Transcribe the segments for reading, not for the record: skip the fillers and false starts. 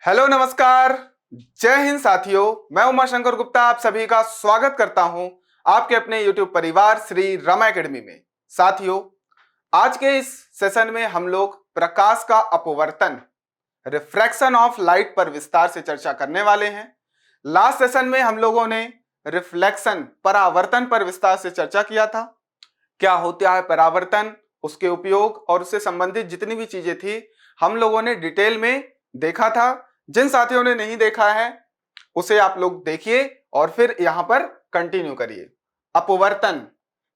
Hello नमस्कार, जय हिंद साथियों। मैं उमाशंकर गुप्ता आप सभी का स्वागत करता हूं आपके अपने YouTube परिवार श्री रमा एकेडमी में। साथियों, आज के इस सेशन में हम लोग प्रकाश का अपवर्तन, रिफ्रैक्शन ऑफ लाइट पर विस्तार से चर्चा करने वाले हैं। लास्ट सेशन में हम लोगों ने रिफ्लेक्शन, परावर्तन पर विस्तार से चर्चा किया था। क्या होता है परावर्तन, उसके उपयोग और उससे संबंधित जितनी भी चीजें थी हम लोगों ने डिटेल में देखा था। जिन साथियों ने नहीं देखा है उसे आप लोग देखिए और फिर यहां पर कंटिन्यू करिए। अपवर्तन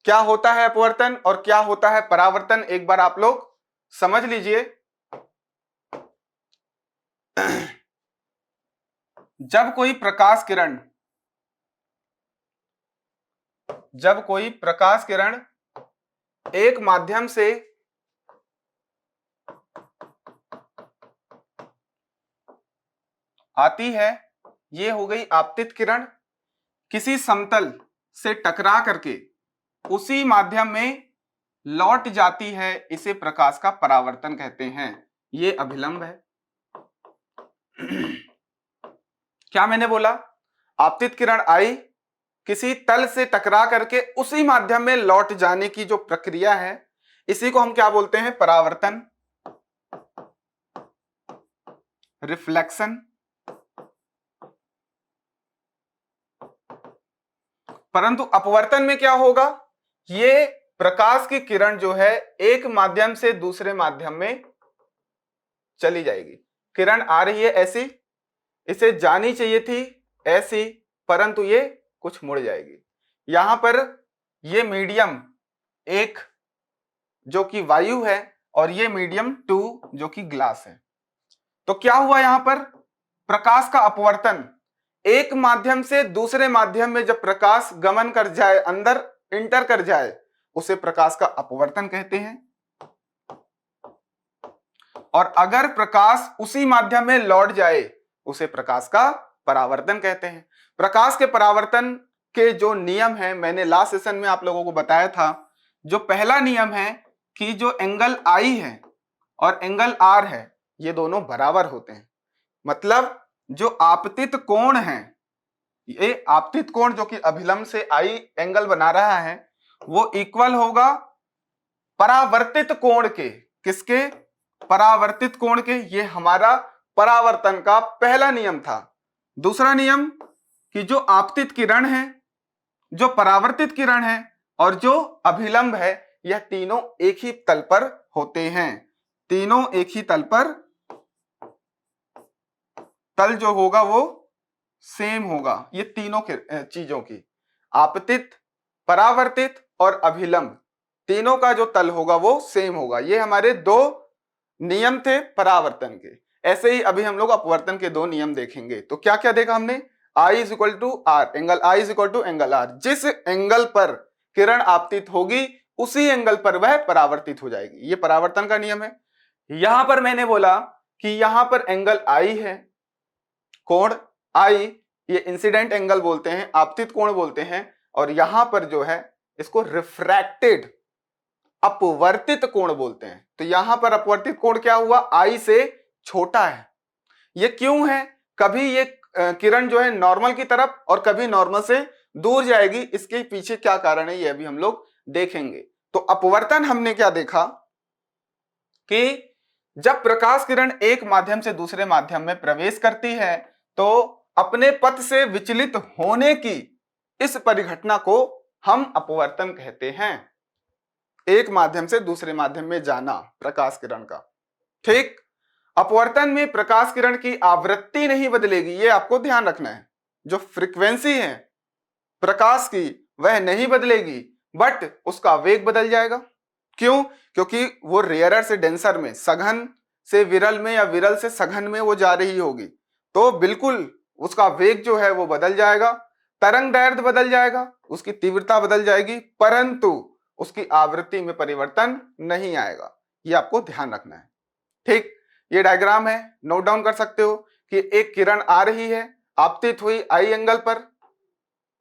क्या होता है, अपवर्तन और क्या होता है परावर्तन, एक बार आप लोग समझ लीजिए। जब कोई प्रकाश किरण एक माध्यम से आती है, ये हो गई आपतित किरण, किसी समतल से टकरा करके उसी माध्यम में लौट जाती है, इसे प्रकाश का परावर्तन कहते हैं। ये अभिलंब है। क्या मैंने बोला? आपतित किरण आई, किसी तल से टकरा करके उसी माध्यम में लौट जाने की जो प्रक्रिया है, इसी को हम क्या बोलते हैं? परावर्तन, रिफ्लेक्शन। परंतु अपवर्तन में क्या होगा? ये प्रकाश की किरण जो है एक माध्यम से दूसरे माध्यम में चली जाएगी। किरण आ रही है ऐसी, इसे जानी चाहिए थी ऐसी, परंतु ये कुछ मुड़ जाएगी। यहां पर ये मीडियम एक जो कि वायु है और ये मीडियम 2 जो कि ग्लास है। तो क्या हुआ यहां पर? प्रकाश का अपवर्तन, एक माध्यम से दूसरे माध्यम में जब प्रकाश गमन कर जाए, अंदर इंटर कर जाए, उसे प्रकाश का अपवर्तन कहते हैं। और अगर प्रकाश उसी माध्यम में लौट जाए, उसे प्रकाश का परावर्तन कहते हैं। प्रकाश के परावर्तन के जो नियम है, मैंने लास्ट सेशन में आप लोगों को बताया था। जो पहला नियम है कि जो एंगल आई है और एंगल आर है, ये दोनों बराबर होते हैं। मतलब जो आपतित कोण है, ये आपतित कोण जो कि अभिलंब से आई एंगल बना रहा है, वो इक्वल होगा परावर्तित कोण के। किसके? परावर्तित कोण के। ये हमारा परावर्तन का पहला नियम था। दूसरा नियम कि जो आपतित किरण है, जो परावर्तित किरण है और जो अभिलंब है, यह तीनों एक ही तल पर होते हैं। तीनों एक ही तल पर, तल जो होगा वो सेम होगा। ये तीनों चीजों की, आपतित, परावर्तित और अभिलंब, तीनों का जो तल होगा वो सेम होगा। ये हमारे दो नियम थे परावर्तन के। ऐसे ही अभी हम लोग अपवर्तन के दो नियम देखेंगे। तो क्या क्या देखा हमने? I is equal to R, angle I is equal to angle R. जिस एंगल पर किरण आपतित होगी उसी एंगल पर वह परावर्तित हो जाएगी। ये परावर्तन का नियम है। यहां पर मैंने बोला कि यहां पर एंगल I है, कोण I, ये इंसिडेंट एंगल बोलते हैं, आपतित कोण बोलते हैं। और यहां पर जो है इसको रिफ्रैक्टेड, अपवर्तित कोण बोलते हैं। तो यहां पर अपवर्तित कोण क्या हुआ? I से छोटा है। ये क्यों है? कभी ये किरण जो है नॉर्मल की तरफ और कभी नॉर्मल से दूर जाएगी। इसके पीछे क्या कारण है, ये अभी हम लोग देखेंगे। तो अपवर्तन हमने क्या देखा कि जब प्रकाश किरण एक माध्यम से दूसरे माध्यम में प्रवेश करती है तो अपने पथ से विचलित होने की इस परिघटना को हम अपवर्तन कहते हैं। एक माध्यम से दूसरे माध्यम में जाना प्रकाश किरण का। ठीक, अपवर्तन में प्रकाश किरण की आवृत्ति नहीं बदलेगी, ये आपको ध्यान रखना है। जो फ्रीक्वेंसी है प्रकाश की वह नहीं बदलेगी, बट उसका वेग बदल जाएगा। क्यों? क्योंकि वो रेयरर से डेंसर में, सघन से विरल में या विरल से सघन में वो जा रही होगी। तो बिल्कुल उसका वेग जो है वो बदल जाएगा, तरंग दैर्ध्य बदल जाएगा, उसकी तीव्रता बदल जाएगी, परंतु उसकी आवृत्ति में परिवर्तन नहीं आएगा। ये आपको ध्यान रखना है। ठीक, ये डायग्राम है, नोट डाउन कर सकते हो कि एक किरण आ रही है, आपतित हुई I एंगल पर,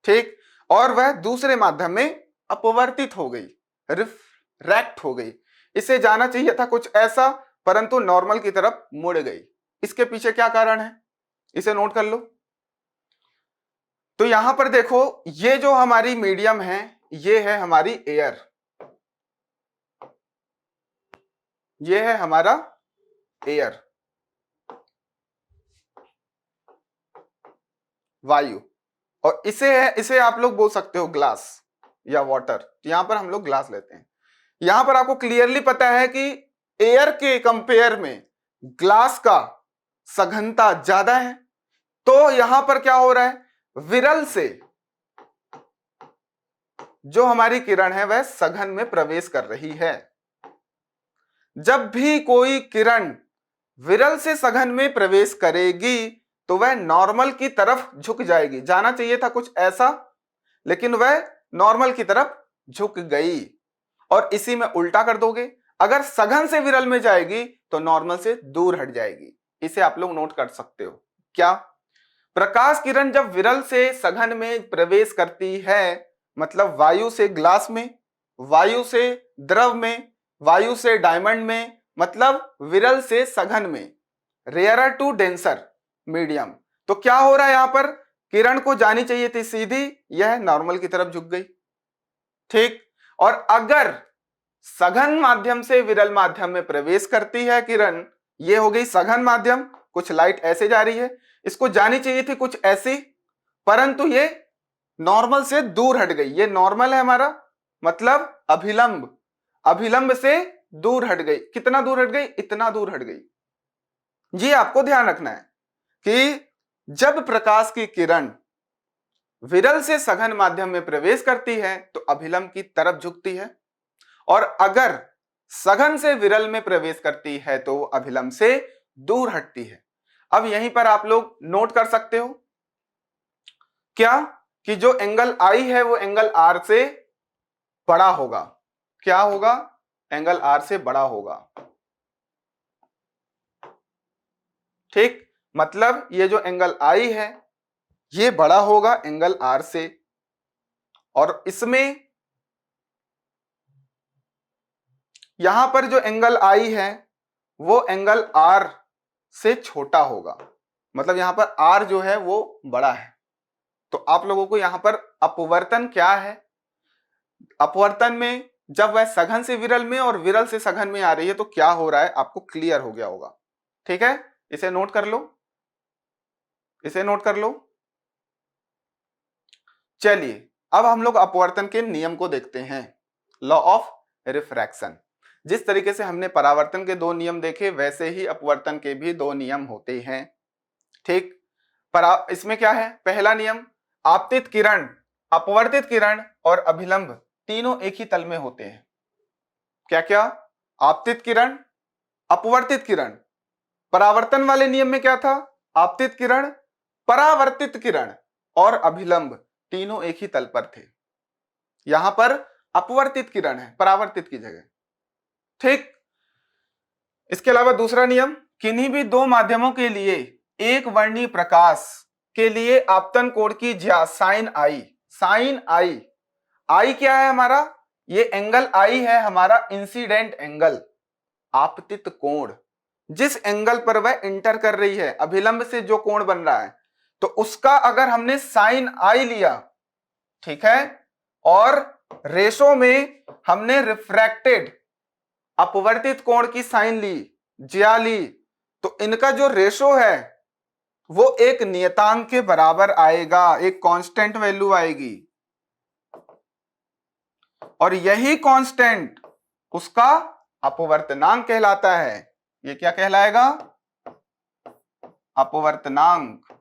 ठीक, और वह दूसरे माध्यम में अपवर्तित हो गई, रिफ्रैक्ट हो गई। इसे जाना चाहिए था कुछ ऐसा, परंतु नॉर्मल की तरफ मुड़ गई। इसके पीछे क्या कारण है, इसे नोट कर लो। तो यहां पर देखो, ये जो हमारी मीडियम है ये है हमारी एयर, ये है हमारा एयर, वायु, और इसे आप लोग बोल सकते हो ग्लास या वाटर। यहां पर हम लोग ग्लास लेते हैं। यहां पर आपको क्लियरली पता है कि एयर के कंपेयर में ग्लास का सघनता ज्यादा है, तो यहां पर क्या हो रहा है, विरल से जो हमारी किरण है वह सघन में प्रवेश कर रही है। जब भी कोई किरण विरल से सघन में प्रवेश करेगी तो वह नॉर्मल की तरफ झुक जाएगी। जाना चाहिए था कुछ ऐसा, लेकिन वह नॉर्मल की तरफ झुक गई। और इसी में उल्टा कर दोगे, अगर सघन से विरल में जाएगी तो नॉर्मल से दूर हट जाएगी। इसे आप लोग नोट कर सकते हो। क्या, प्रकाश किरण जब विरल से सघन में प्रवेश करती है, मतलब वायु से ग्लास में, वायु से द्रव में, वायु से डायमंड में, मतलब विरल से सघन में, रेयरर टू डेंसर मीडियम, तो क्या हो रहा है, यहां पर किरण को जानी चाहिए थी सीधी, यह नॉर्मल की तरफ झुक गई। ठीक, और अगर सघन माध्यम से विरल माध्यम में प्रवेश करती है किरण, ये हो गई सघन माध्यम, कुछ लाइट ऐसे जा रही है, इसको जानी चाहिए थी कुछ ऐसी, परंतु ये नॉर्मल से दूर हट गई। ये नॉर्मल है हमारा, मतलब अभिलंब, अभिलंब से दूर हट गई। कितना दूर हट गई, इतना दूर हट गई। ये आपको ध्यान रखना है कि जब प्रकाश की किरण विरल से सघन माध्यम में प्रवेश करती है तो अभिलंब की तरफ झुकती है, और अगर सघन से विरल में प्रवेश करती है तो अभिलंब से दूर हटती है। अब यहीं पर आप लोग नोट कर सकते हो क्या, कि जो एंगल आई है वो एंगल आर से बड़ा होगा। क्या होगा, एंगल आर से बड़ा होगा। ठीक, मतलब ये जो एंगल आई है ये बड़ा होगा एंगल आर से, और इसमें यहां पर जो एंगल आई है वो एंगल आर से छोटा होगा, मतलब यहां पर आर जो है वो बड़ा है। तो आप लोगों को यहां पर अपवर्तन क्या है, अपवर्तन में जब वह सघन से विरल में और विरल से सघन में आ रही है तो क्या हो रहा है आपको क्लियर हो गया होगा। ठीक है, इसे नोट कर लो, इसे नोट कर लो। चलिए अब हम लोग अपवर्तन के नियम को देखते हैं, लॉ ऑफ रिफ्रैक्शन। जिस तरीके से हमने परावर्तन के दो नियम देखे वैसे ही अपवर्तन के भी दो नियम होते हैं। ठीक, इसमें क्या है, पहला नियम, आपतित किरण, अपवर्तित किरण और अभिलंब तीनों एक ही तल में होते हैं। क्या क्या, आपतित किरण, अपवर्तित किरण। परावर्तन वाले नियम में क्या था, आपतित किरण, परावर्तित किरण और अभिलंब तीनों एक ही तल पर थे। यहां पर अपवर्तित किरण है परावर्तित की जगह। ठीक, इसके अलावा दूसरा नियम, किन्हीं भी दो माध्यमों के लिए एक वर्णीय प्रकाश के लिए आपतन कोण की ज्या साइन आई, साइन आई, आई क्या है हमारा, ये एंगल आई है हमारा इंसिडेंट एंगल, आपतित कोण, जिस एंगल पर वह इंटर कर रही है, अभिलंब से जो कोण बन रहा है, तो उसका अगर हमने साइन आई लिया, ठीक है, और रेशो में हमने रिफ्रैक्टेड अपवर्तित कोण की साइन ली, ज्या ली, तो इनका जो रेशो है वो एक नियतांक के बराबर आएगा, एक कांस्टेंट वैल्यू आएगी, और यही कांस्टेंट उसका अपवर्तनांक कहलाता है। ये क्या कहलाएगा, अपवर्तनांक।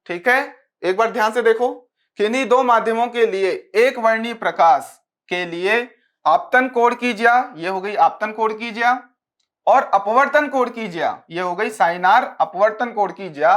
ठीक है, एक बार ध्यान से देखो, किन्हीं दो माध्यमों के लिए एक वर्णीय प्रकाश के लिए आपतन कोण की ज्या, ये हो गई आपतन कोण की ज्या, और अपवर्तन कोण की ज्या, ये हो गई साइन आर, अपवर्तन कोण की ज्या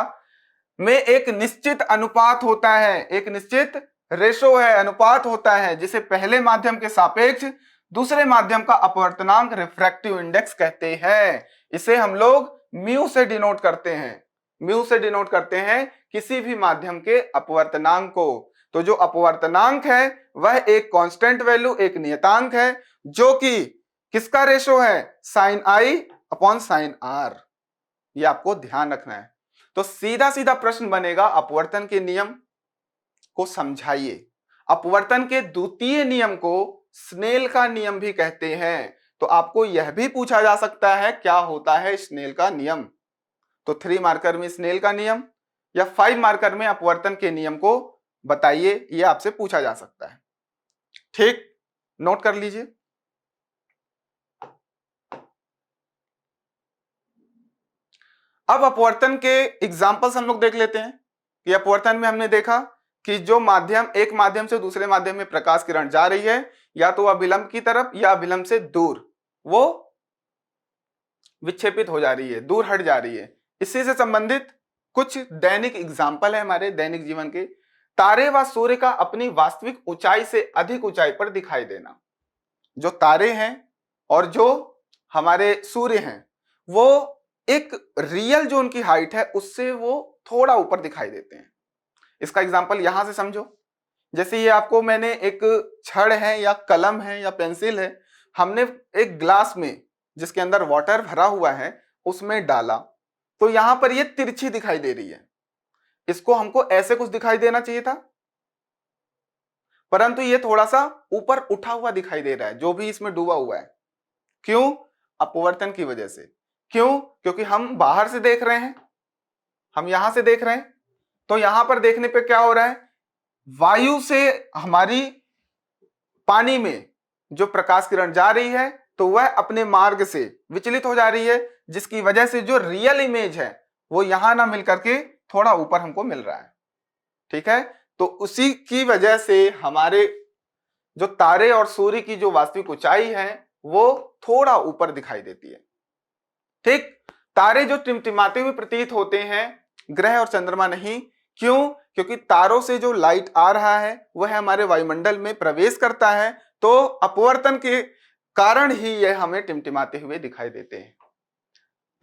में एक निश्चित अनुपात होता है, एक निश्चित रेशो है, अनुपात होता है, जिसे पहले माध्यम के सापेक्ष दूसरे माध्यम का अपवर्तनांक रिफ्रैक्टिव इंडेक्स कहते हैं। इसे हम लोग म्यू से डिनोट करते हैं, म्यू से डिनोट करते हैं किसी भी माध्यम के अपवर्तनांक को। तो जो अपवर्तनांक है वह एक कांस्टेंट वैल्यू, एक नियतांक है, जो कि किसका रेशो है? Sine I upon sine R. ये आपको ध्यान रखना है। तो सीधा सीधा प्रश्न बनेगा, अपवर्तन के नियम को समझाइए। अपवर्तन के द्वितीय नियम को स्नेल का नियम भी कहते हैं। तो आपको यह भी पूछा जा सकता है क्या होता है स्नेल का नियम। तो 3 मार्कर में स्नेल का नियम या 5 मार्कर में अपवर्तन के नियम को बताइए, यह आपसे पूछा जा सकता है। ठीक, नोट कर लीजिए। अब अपवर्तन के एग्जाम्पल्स हम लोग देख लेते हैं कि अपवर्तन में हमने देखा कि जो माध्यम, एक माध्यम से दूसरे माध्यम में प्रकाश किरण जा रही है, या तो अभिलंब की तरफ या अभिलंब से दूर, वो विक्षेपित हो जा रही है, दूर हट जा रही है। इसी से संबंधित कुछ दैनिक एग्जाम्पल है हमारे दैनिक जीवन के। तारे व सूर्य का अपनी वास्तविक ऊंचाई से अधिक ऊंचाई पर दिखाई देना। जो तारे हैं और जो हमारे सूर्य हैं, वो एक रियल जो उनकी हाइट है उससे वो थोड़ा ऊपर दिखाई देते हैं। इसका एग्जांपल यहां से समझो। जैसे ये आपको मैंने एक छड़ है या कलम है या पेंसिल है, हमने एक ग्लास में जिसके अंदर वाटर भरा हुआ है उसमें डाला, तो यहां पर ये तिरछी दिखाई दे रही है। इसको हमको ऐसे कुछ दिखाई देना चाहिए था, परंतु ये थोड़ा सा ऊपर उठा हुआ दिखाई दे रहा है जो भी इसमें डूबा हुआ है। क्यों? अपवर्तन की वजह से। क्यों? क्योंकि हम बाहर से देख रहे हैं, हम यहां से देख रहे हैं, तो यहां पर देखने पे क्या हो रहा है, वायु से हमारी पानी में जो प्रकाश किरण जा रही है तो वह अपने मार्ग से विचलित हो जा रही है, जिसकी वजह से जो रियल इमेज है वो यहां ना मिल करके थोड़ा ऊपर हमको मिल रहा है। ठीक है, तो उसी की वजह से हमारे जो तारे और सूर्य की जो वास्तविक ऊंचाई है वो थोड़ा ऊपर दिखाई देती है। ठीक, तारे जो टिमटिमाते हुए प्रतीत होते हैं, ग्रह और चंद्रमा नहीं। क्यों? क्योंकि तारों से जो लाइट आ रहा है वह हमारे वायुमंडल में प्रवेश करता है, तो अपवर्तन के कारण ही यह हमें टिमटिमाते हुए दिखाई देते हैं।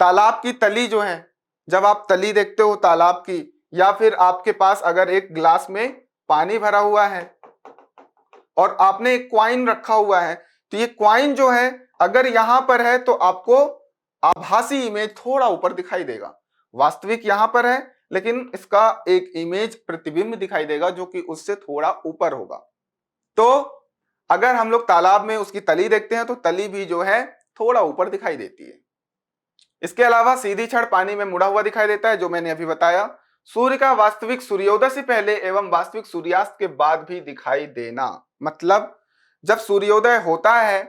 तालाब की तली जो है, जब आप तली देखते हो तालाब की, या फिर आपके पास अगर एक ग्लास में पानी भरा हुआ है और आपने एक क्वाइन रखा हुआ है, तो ये क्वाइन जो है अगर यहां पर है तो आपको आभासी इमेज थोड़ा ऊपर दिखाई देगा। वास्तविक यहां पर है लेकिन इसका एक इमेज प्रतिबिंब दिखाई देगा जो कि उससे थोड़ा ऊपर होगा। तो अगर हम लोग तालाब में उसकी तली देखते हैं तो तली भी जो है थोड़ा ऊपर दिखाई देती है। इसके अलावा सीधी छड़ पानी में मुड़ा हुआ दिखाई देता है, जो मैंने अभी बताया। सूर्य का वास्तविक सूर्योदय से पहले एवं वास्तविक सूर्यास्त के बाद भी दिखाई देना, मतलब जब सूर्योदय होता है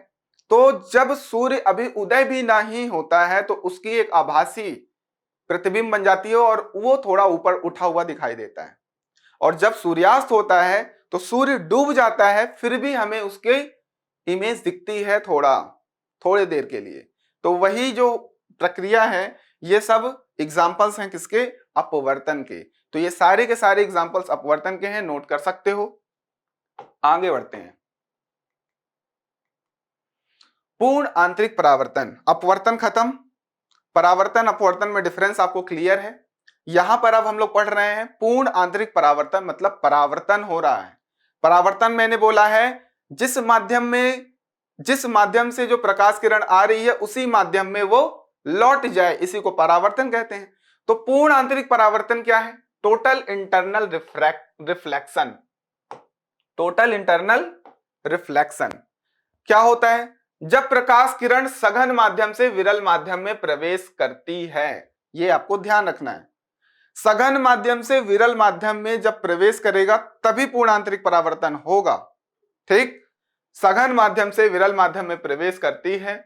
तो जब सूर्य अभी उदय भी नहीं होता है तो उसकी एक आभासी प्रतिबिंब बन जाती है और वो थोड़ा ऊपर उठा हुआ दिखाई देता है। और जब सूर्यास्त होता है तो सूर्य डूब जाता है, फिर भी हमें उसकी इमेज दिखती है थोड़े देर के लिए। तो वही जो प्रक्रिया है, ये सब एग्जाम्पल्स हैं किसके? अपवर्तन के। तो ये सारे के सारे एग्जाम्पल्स अपवर्तन के हैं, नोट कर सकते हो। आगे बढ़ते हैं। पूर्ण आंतरिक परावर्तन। अपवर्तन खत्म, परावर्तन अपवर्तन में डिफरेंस आपको क्लियर है। यहां पर अब हम लोग पढ़ रहे हैं पूर्ण आंतरिक परावर्तन, मतलब परावर्तन हो रहा है। परावर्तन मैंने बोला है जिस माध्यम से जो प्रकाश किरण आ रही है उसी माध्यम में वो लौट जाए, इसी को परावर्तन कहते हैं। तो पूर्ण आंतरिक परावर्तन क्या है? Total internal reflection. Total internal reflection क्या होता है? जब प्रकाश किरण सघन माध्यम से विरल माध्यम में प्रवेश करती है, यह आपको ध्यान रखना है। सघन माध्यम से विरल माध्यम में जब प्रवेश करेगा तभी पूर्ण आंतरिक परावर्तन होगा। ठीक, सघन माध्यम से विरल माध्यम में प्रवेश करती है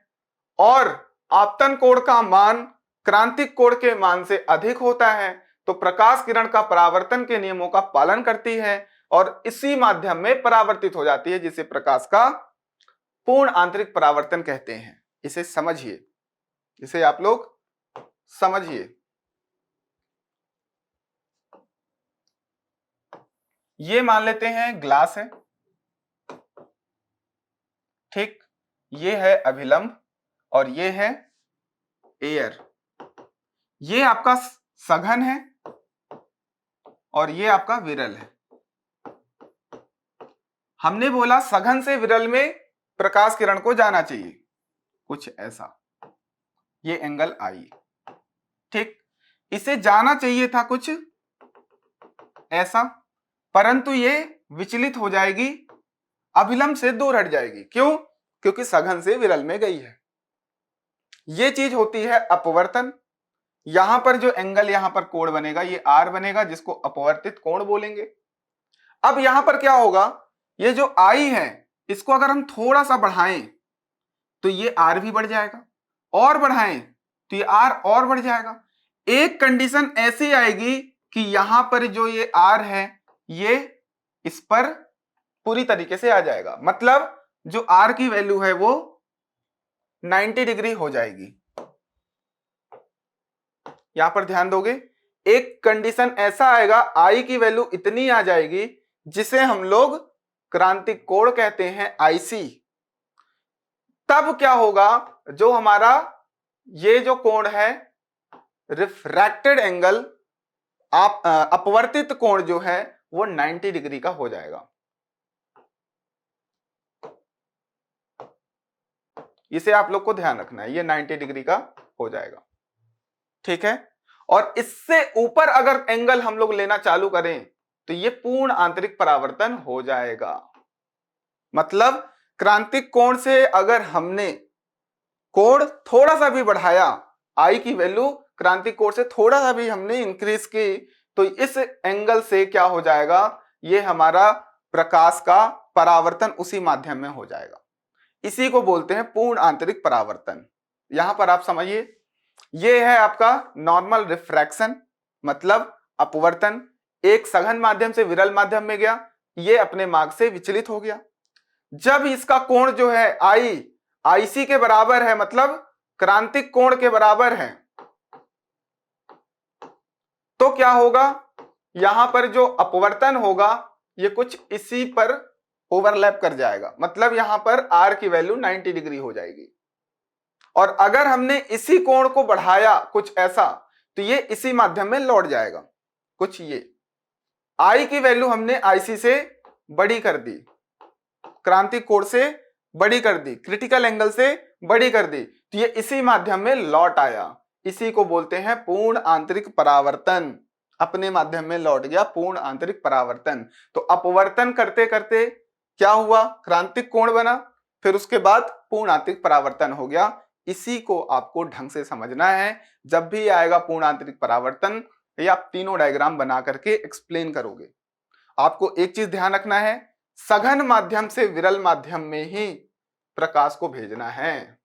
और आपतन कोण का मान क्रांतिक कोण के मान से अधिक होता है, तो प्रकाश किरण का परावर्तन के नियमों का पालन करती है और इसी माध्यम में परावर्तित हो जाती है, जिसे प्रकाश का पूर्ण आंतरिक परावर्तन कहते हैं। इसे समझिए, इसे आप लोग समझिए। ये मान लेते हैं ग्लास है, ठीक, ये है अभिलंब और ये है एयर। ये आपका सघन है और ये आपका विरल है। हमने बोला सघन से विरल में प्रकाश किरण को जाना चाहिए, कुछ ऐसा, ये एंगल आई। ठीक, इसे जाना चाहिए था कुछ ऐसा, परंतु ये विचलित हो जाएगी, अभिलंब से दूर हट जाएगी। क्यों? क्योंकि सघन से विरल में गई है। ये चीज होती है अपवर्तन। यहां पर जो एंगल, यहां पर कोण बनेगा, ये आर बनेगा, जिसको अपवर्तित कोण बोलेंगे। अब यहां पर क्या होगा, ये जो आई है इसको अगर हम थोड़ा सा बढ़ाएं तो ये आर भी बढ़ जाएगा, और बढ़ाएं तो ये आर और बढ़ जाएगा। एक कंडीशन ऐसी आएगी कि यहां पर जो ये आर है ये इस पर पूरी तरीके से आ जाएगा, मतलब जो आर की वैल्यू है वो 90 डिग्री हो जाएगी। यहां पर ध्यान दोगे, एक कंडीशन ऐसा आएगा, आई की वैल्यू इतनी आ जाएगी जिसे हम लोग क्रांतिक कोण कहते हैं, आईसी। तब क्या होगा, जो हमारा ये जो कोण है रिफ्रैक्टेड एंगल, आप अपवर्तित कोण जो है वो 90 डिग्री का हो जाएगा। इसे आप लोग को ध्यान रखना है, ये 90 डिग्री का हो जाएगा। ठीक है, और इससे ऊपर अगर एंगल हम लोग लेना चालू करें तो ये पूर्ण आंतरिक परावर्तन हो जाएगा। मतलब क्रांतिक कोण से अगर हमने कोण थोड़ा सा भी बढ़ाया, आई की वैल्यू क्रांतिक कोण से थोड़ा सा भी हमने इंक्रीज की, तो इस एंगल से क्या हो जाएगा, ये हमारा प्रकाश का परावर्तन उसी माध्यम में हो जाएगा। इसी को बोलते हैं पूर्ण आंतरिक परावर्तन। यहां पर आप समझिए, ये है आपका नॉर्मल रिफ्रैक्शन, मतलब अपवर्तन। एक सघन माध्यम से विरल माध्यम में गया, ये अपने मार्ग से विचलित हो गया। जब इसका कोण जो है आई आईसी के बराबर है, मतलब क्रांतिक कोण के बराबर है, तो क्या होगा, यहां पर जो अपवर्तन होगा ये कुछ इसी पर ओवरलैप कर जाएगा, मतलब यहां पर आर की वैल्यू 90 डिग्री हो जाएगी। और अगर हमने इसी कोण को बढ़ाया कुछ ऐसा, तो ये इसी माध्यम में लौट जाएगा कुछ ये। आई की वैल्यू हमने आईसी से बड़ी कर दी, क्रांतिक कोण से बड़ी कर दी, क्रिटिकल एंगल से बड़ी कर दी, तो ये इसी माध्यम में लौट आया। इसी को बोलते हैं पूर्ण आंतरिक परावर्तन। अपने माध्यम में लौट गया, पूर्ण आंतरिक परावर्तन। तो अपवर्तन करते करते क्या हुआ, क्रांतिक कोण बना, फिर उसके बाद पूर्ण आंतरिक परावर्तन हो गया। इसी को आपको ढंग से समझना है। जब भी आएगा पूर्ण आंतरिक परावर्तन, ये आप तीनों डायग्राम बना करके एक्सप्लेन करोगे। आपको एक चीज ध्यान रखना है, सघन माध्यम से विरल माध्यम में ही प्रकाश को भेजना है।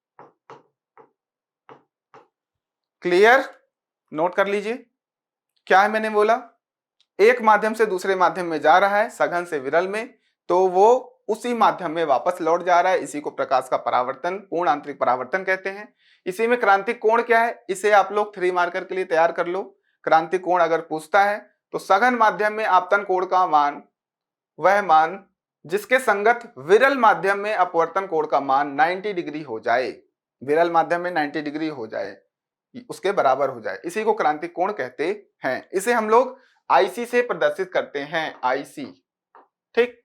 क्लियर? नोट कर लीजिए, क्या है मैंने बोला, एक माध्यम से दूसरे माध्यम में जा रहा है, सघन से विरल में, तो वो उसी माध्यम में वापस लौट जा रहा है। इसी को प्रकाश का परावर्तन, पूर्ण आंतरिक परावर्तन कहते हैं। इसी में क्रांतिक कोण क्या है, इसे आप लोग 3 मार्कर के लिए तैयार कर लो। क्रांतिक कोण अगर पूछता है तो सघन माध्यम में आपतन कोण का मान, वह मान जिसके संगत विरल माध्यम में अपवर्तन कोण का मान 90 डिग्री हो जाए, विरल माध्यम में 90 डिग्री हो जाए, उसके बराबर हो जाए, इसी को क्रांतिक कोण कहते हैं। इसे हम लोग आईसी से प्रदर्शित करते हैं, आईसी। ठीक,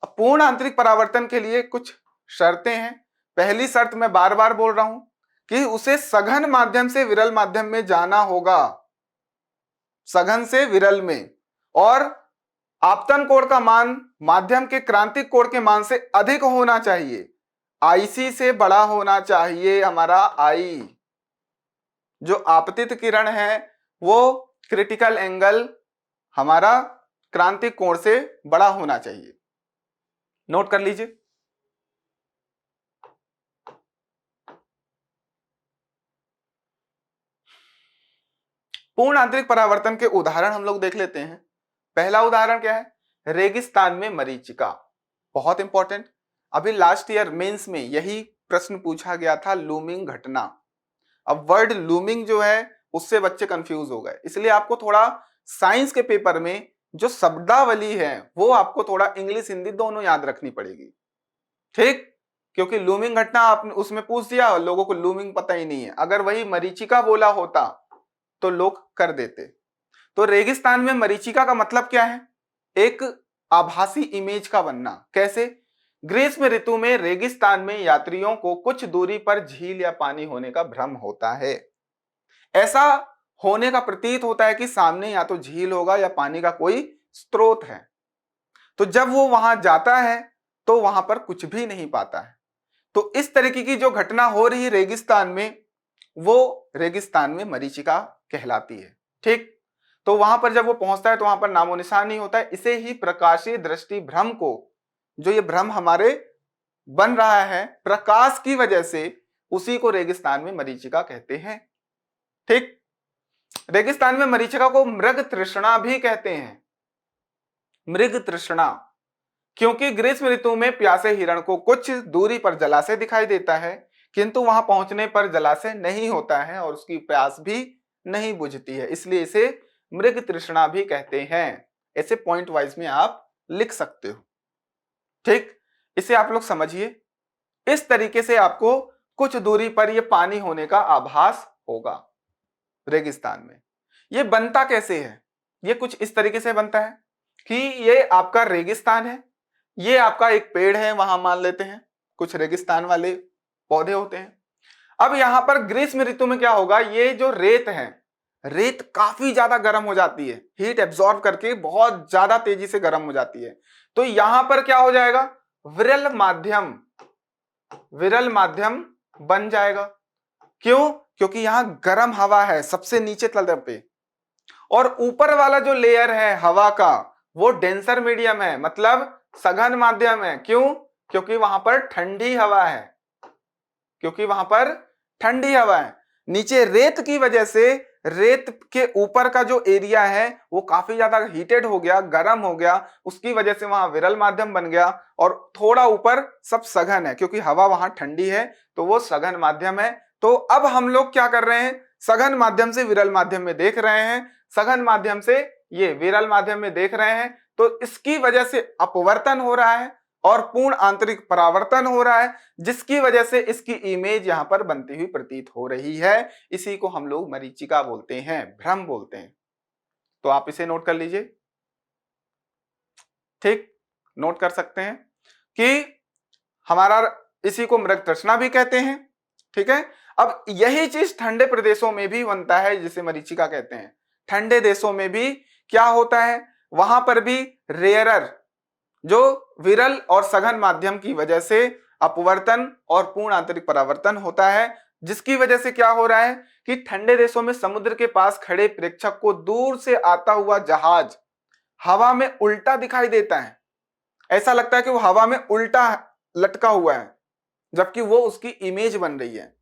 अब पूर्ण आंतरिक परावर्तन के लिए कुछ शर्तें हैं। पहली शर्त मैं बार बार बोल रहा हूं कि उसे सघन माध्यम से विरल माध्यम में जाना होगा, सघन से विरल में, और आपतन कोण का मान माध्यम के क्रांतिक कोण के मान से अधिक होना चाहिए, आईसी से बड़ा होना चाहिए। हमारा आई जो आपतित किरण है वो क्रिटिकल एंगल हमारा क्रांतिक कोण से बड़ा होना चाहिए। नोट कर लीजिए। पूर्ण आंतरिक परावर्तन के उदाहरण हम लोग देख लेते हैं। पहला उदाहरण क्या है, रेगिस्तान में मरीचिका। बहुत इंपॉर्टेंट, अभी लास्ट ईयर मेंस में यही प्रश्न पूछा गया था, लूमिंग घटना। अब वर्ड लूमिंग जो है उससे बच्चे कंफ्यूज हो गए, इसलिए आपको थोड़ा साइंस के पेपर में जो शब्दावली है वो आपको थोड़ा इंग्लिश हिंदी दोनों याद रखनी पड़ेगी। ठीक, क्योंकि लूमिंग घटना आपने उसमें पूछ दिया, लोगों को लूमिंग पता ही नहीं है। अगर वही मरीचिका बोला होता तो लोग कर देते। तो रेगिस्तान में मरीचिका का मतलब क्या है, एक आभासी इमेज का बनना। कैसे, ग्रीष्म ऋतु में रेगिस्तान में यात्रियों को कुछ दूरी पर झील या पानी होने का भ्रम होता है। ऐसा होने का प्रतीत होता है कि सामने या तो झील होगा या पानी का कोई स्रोत है। तो जब वो वहां जाता है तो वहां पर कुछ भी नहीं पाता है। तो इस तरीके की जो घटना हो रही है रेगिस्तान में, वो रेगिस्तान में मरीचिका कहलाती है। ठीक, तो वहां पर जब वो पहुंचता है तो वहां पर नामो निशान नहीं होता है। इसे ही प्रकाशीय दृष्टि भ्रम को, जो ये भ्रम हमारे बन रहा है प्रकाश की वजह से, उसी को रेगिस्तान में मरीचिका कहते हैं। ठीक, रेगिस्तान में मरीचिका को मृग तृष्णा भी कहते हैं। मृग तृष्णा, क्योंकि ग्रीष्म ऋतु में प्यासे हिरण को कुछ दूरी पर जलाशय दिखाई देता है, किंतु वहां पहुंचने पर जलाशय नहीं होता है और उसकी प्यास भी नहीं बुझती है, इसलिए इसे मृग तृष्णा भी कहते हैं। ऐसे पॉइंट वाइज में आप लिख सकते हो। ठीक, इसे आप लोग समझिए। इस तरीके से आपको कुछ दूरी पर यह पानी होने का आभास होगा रेगिस्तान में। यह बनता कैसे है? यह कुछ इस तरीके से बनता है कि ये आपका रेगिस्तान है, ये आपका एक पेड़ है, वहां मान लेते हैं कुछ रेगिस्तान वाले पौधे होते हैं। अब यहां पर ग्रीष्म ऋतु में क्या होगा, ये जो रेत है, रेत काफी ज्यादा गर्म हो जाती है, हीट एब्जॉर्ब करके बहुत ज्यादा तेजी से गर्म हो जाती है। तो यहां पर क्या हो जाएगा, विरल माध्यम, विरल माध्यम बन जाएगा। क्यों? क्योंकि यहां गर्म हवा है सबसे नीचे तल पे, और ऊपर वाला जो लेयर है हवा का वो डेंसर मीडियम है, मतलब सघन माध्यम है। क्यों? क्योंकि वहां पर ठंडी हवा है, क्योंकि वहां पर ठंडी हवा है। नीचे रेत की वजह से रेत के ऊपर का जो एरिया है वो काफी ज्यादा हीटेड हो गया, गर्म हो गया, उसकी वजह से वहां विरल माध्यम बन गया। और थोड़ा ऊपर सब सघन है, क्योंकि हवा वहां ठंडी है तो वो सघन माध्यम है। तो अब हम लोग क्या कर रहे हैं, सघन माध्यम से विरल माध्यम में देख रहे हैं, सघन माध्यम से ये विरल माध्यम में देख रहे हैं। तो इसकी वजह से अपवर्तन हो रहा है और पूर्ण आंतरिक परावर्तन हो रहा है, जिसकी वजह से इसकी इमेज यहां पर बनती हुई प्रतीत हो रही है। इसी को हम लोग मरीचिका बोलते हैं, भ्रम बोलते हैं। तो आप इसे नोट कर लीजिए। ठीक, नोट कर सकते हैं कि हमारा इसी को मृग तृष्णा भी कहते हैं। ठीक है, अब यही चीज ठंडे प्रदेशों में भी बनता है, जिसे मरीचिका कहते हैं। ठंडे देशों में भी क्या होता है, वहां पर भी रेयरर, जो विरल और सघन माध्यम की वजह से अपवर्तन और पूर्ण आंतरिक परावर्तन होता है, जिसकी वजह से क्या हो रहा है कि ठंडे देशों में समुद्र के पास खड़े प्रेक्षक को दूर से आता हुआ जहाज हवा में उल्टा दिखाई देता है। ऐसा लगता है कि वो हवा में उल्टा लटका हुआ है, जबकि वो उसकी इमेज बन रही है।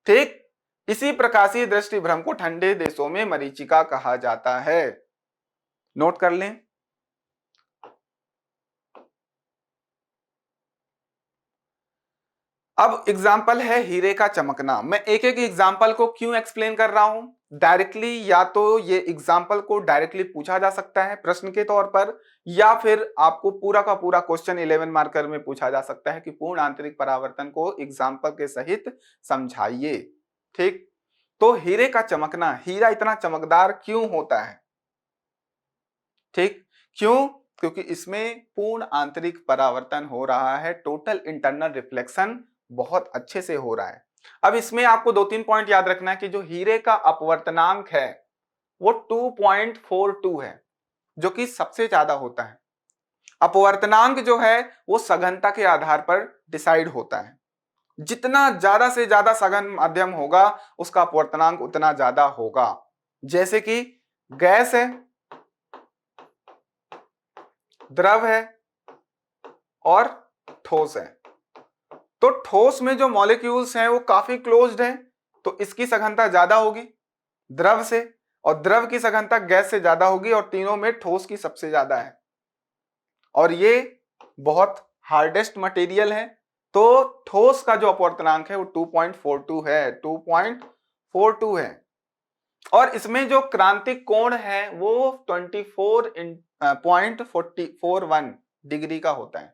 ठीक, इसी प्रकाशीय दृष्टि भ्रम को ठंडे देशों में मरीचिका कहा जाता है। नोट कर लें। अब एग्जाम्पल है हीरे का चमकना। मैं एक एक एग्जाम्पल को क्यों एक्सप्लेन कर रहा हूं, डायरेक्टली या तो ये एग्जाम्पल को डायरेक्टली पूछा जा सकता है प्रश्न के तौर पर, या फिर आपको पूरा का पूरा क्वेश्चन 11 मार्कर में पूछा जा सकता है कि पूर्ण आंतरिक परावर्तन को एग्जाम्पल के सहित समझाइए। ठीक, तो हीरे का चमकना, हीरा इतना चमकदार क्यों होता है? ठीक, क्यों? क्योंकि इसमें पूर्ण आंतरिक परावर्तन हो रहा है, टोटल इंटरनल रिफ्लेक्शन बहुत अच्छे से हो रहा है। अब इसमें आपको 2-3 पॉइंट याद रखना है कि जो हीरे का अपवर्तनांक है वो 2.42 है, जो कि सबसे ज्यादा होता है। अपवर्तनांक जो है वो सघनता के आधार पर डिसाइड होता है। जितना ज्यादा से ज्यादा सघन माध्यम होगा उसका अपवर्तनांक उतना ज्यादा होगा। जैसे कि गैस है, द्रव है और ठोस है। तो ठोस में जो मॉलिक्यूल्स हैं वो काफी क्लोज्ड हैं, तो इसकी सघनता ज्यादा होगी द्रव से, और द्रव की सघनता गैस से ज्यादा होगी, और तीनों में ठोस की सबसे ज्यादा है। और ये बहुत हार्डेस्ट मटेरियल है, तो ठोस का जो अपवर्तनांक है वो 2.42 है, 2.42 है। और इसमें जो क्रांतिक कोण है वो 24.41 डिग्री का होता है,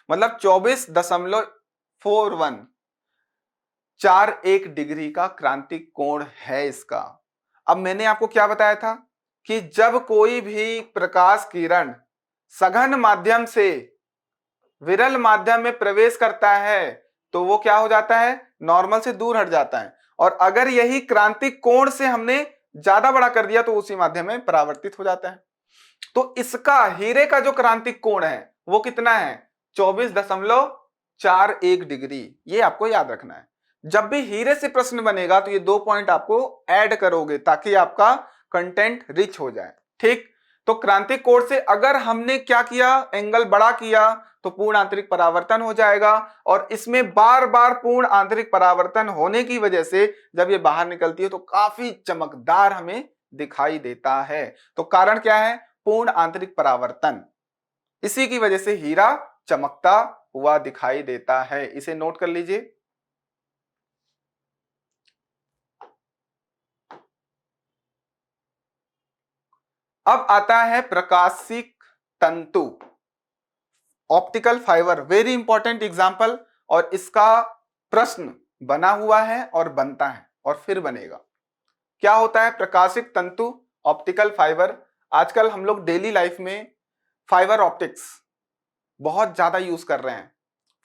मतलब 24.41 डिग्री का क्रांतिक कोण है इसका। अब मैंने आपको क्या बताया था कि जब कोई भी प्रकाश किरण सघन माध्यम से विरल माध्यम में प्रवेश करता है तो वो क्या हो जाता है, नॉर्मल से दूर हट जाता है। और अगर यही क्रांतिक कोण से हमने ज्यादा बड़ा कर दिया तो उसी माध्यम में परावर्तित हो जाता है। तो इसका, हीरे का जो क्रांतिक कोण है वो कितना है, 24.41 डिग्री। ये आपको याद रखना है। जब भी हीरे से प्रश्न बनेगा तो ये 2 पॉइंट आपको ऐड करोगे ताकि आपका कंटेंट रिच हो जाए। ठीक, तो क्रांतिक कोण से अगर हमने क्या किया, एंगल बड़ा किया तो पूर्ण आंतरिक परावर्तन हो जाएगा। और इसमें बार बार पूर्ण आंतरिक परावर्तन होने की वजह से जब ये बाहर निकलती है तो काफी चमकदार हमें दिखाई देता है। तो कारण क्या है, पूर्ण आंतरिक परावर्तन। इसी की वजह से हीरा चमकता हुआ दिखाई देता है। इसे नोट कर लीजिए। अब आता है प्रकाशिक तंतु, optical fibre, very important example. और इसका प्रश्न बना हुआ है और बनता है और फिर बनेगा। क्या होता है प्रकाशिक तंतु, ऑप्टिकल फाइबर? आजकल हम लोग डेली लाइफ में फाइबर ऑप्टिक्स बहुत ज्यादा यूज कर रहे हैं।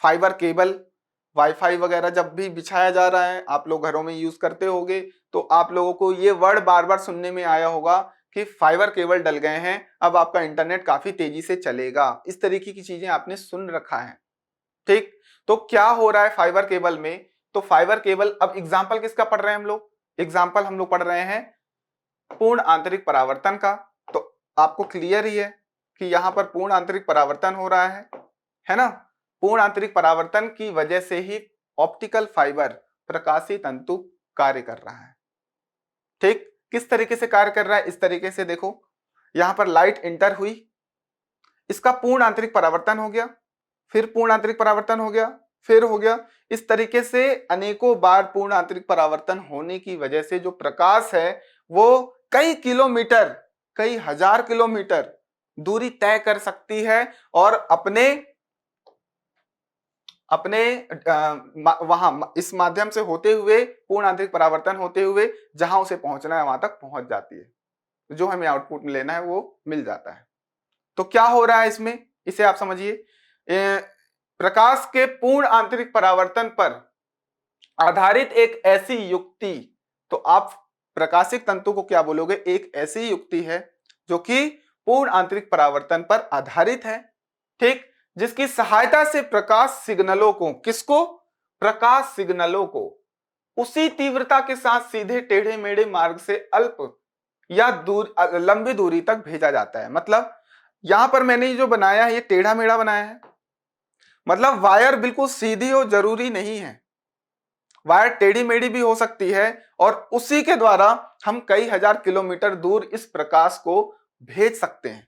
फाइबर केबल, वाईफाई वगैरह जब भी बिछाया जा रहा है, आप लोग घरों में यूज करते होंगे, तो आप लोगों को ये वर्ड बार बार सुनने में आया होगा कि फाइबर केबल डल गए हैं, अब आपका इंटरनेट काफी तेजी से चलेगा। इस तरीके की चीजें आपने सुन रखा है। ठीक, तो क्या हो रहा है फाइबर केबल में, तो फाइबर केबल, अब एग्जाम्पल किसका पढ़ रहे हैं हम लोग, एग्जाम्पल हम लोग पढ़ रहे हैं पूर्ण आंतरिक परावर्तन का। तो आपको क्लियर ही है कि यहां पर पूर्ण आंतरिक परावर्तन हो रहा है ना। पूर्ण आंतरिक परावर्तन की वजह से ही ऑप्टिकल फाइबर, प्रकाशीय तंतु कार्य कर रहा है। ठीक, किस तरीके से कार्य कर रहा है, इस तरीके से देखो, यहां पर लाइट इंटर हुई, इसका पूर्ण आंतरिक परावर्तन हो गया, फिर पूर्ण आंतरिक परावर्तन हो गया, फिर हो गया। इस तरीके से अनेकों बार पूर्ण आंतरिक परावर्तन होने की वजह से जो प्रकाश है वो कई किलोमीटर, कई हजार किलोमीटर दूरी तय कर सकती है और अपने वहां इस माध्यम से होते हुए, पूर्ण आंतरिक परावर्तन होते हुए जहां उसे पहुंचना है वहां तक पहुंच जाती है। जो हमें आउटपुट में लेना है वो मिल जाता है। तो क्या हो रहा है इसमें, इसे आप समझिए। प्रकाश के पूर्ण आंतरिक परावर्तन पर आधारित एक ऐसी युक्ति, तो आप प्रकाशिक तंतु को क्या बोलोगे, एक ऐसी युक्ति है जो कि पूर्ण आंतरिक परावर्तन पर आधारित है। ठीक, जिसकी सहायता से प्रकाश सिग्नलों को, किसको, प्रकाश सिग्नलों को उसी तीव्रता के साथ सीधे टेढ़े मेढ़े मार्ग से अल्प या लंबी दूरी तक भेजा जाता है। मतलब यहां पर मैंने जो बनाया है ये टेढ़ा मेढ़ा बनाया है, मतलब वायर बिल्कुल सीधी हो जरूरी नहीं है, वायर टेढ़ी मेढ़ी भी हो सकती है और उसी के द्वारा हम कई हजार किलोमीटर दूर इस प्रकाश को भेज सकते हैं।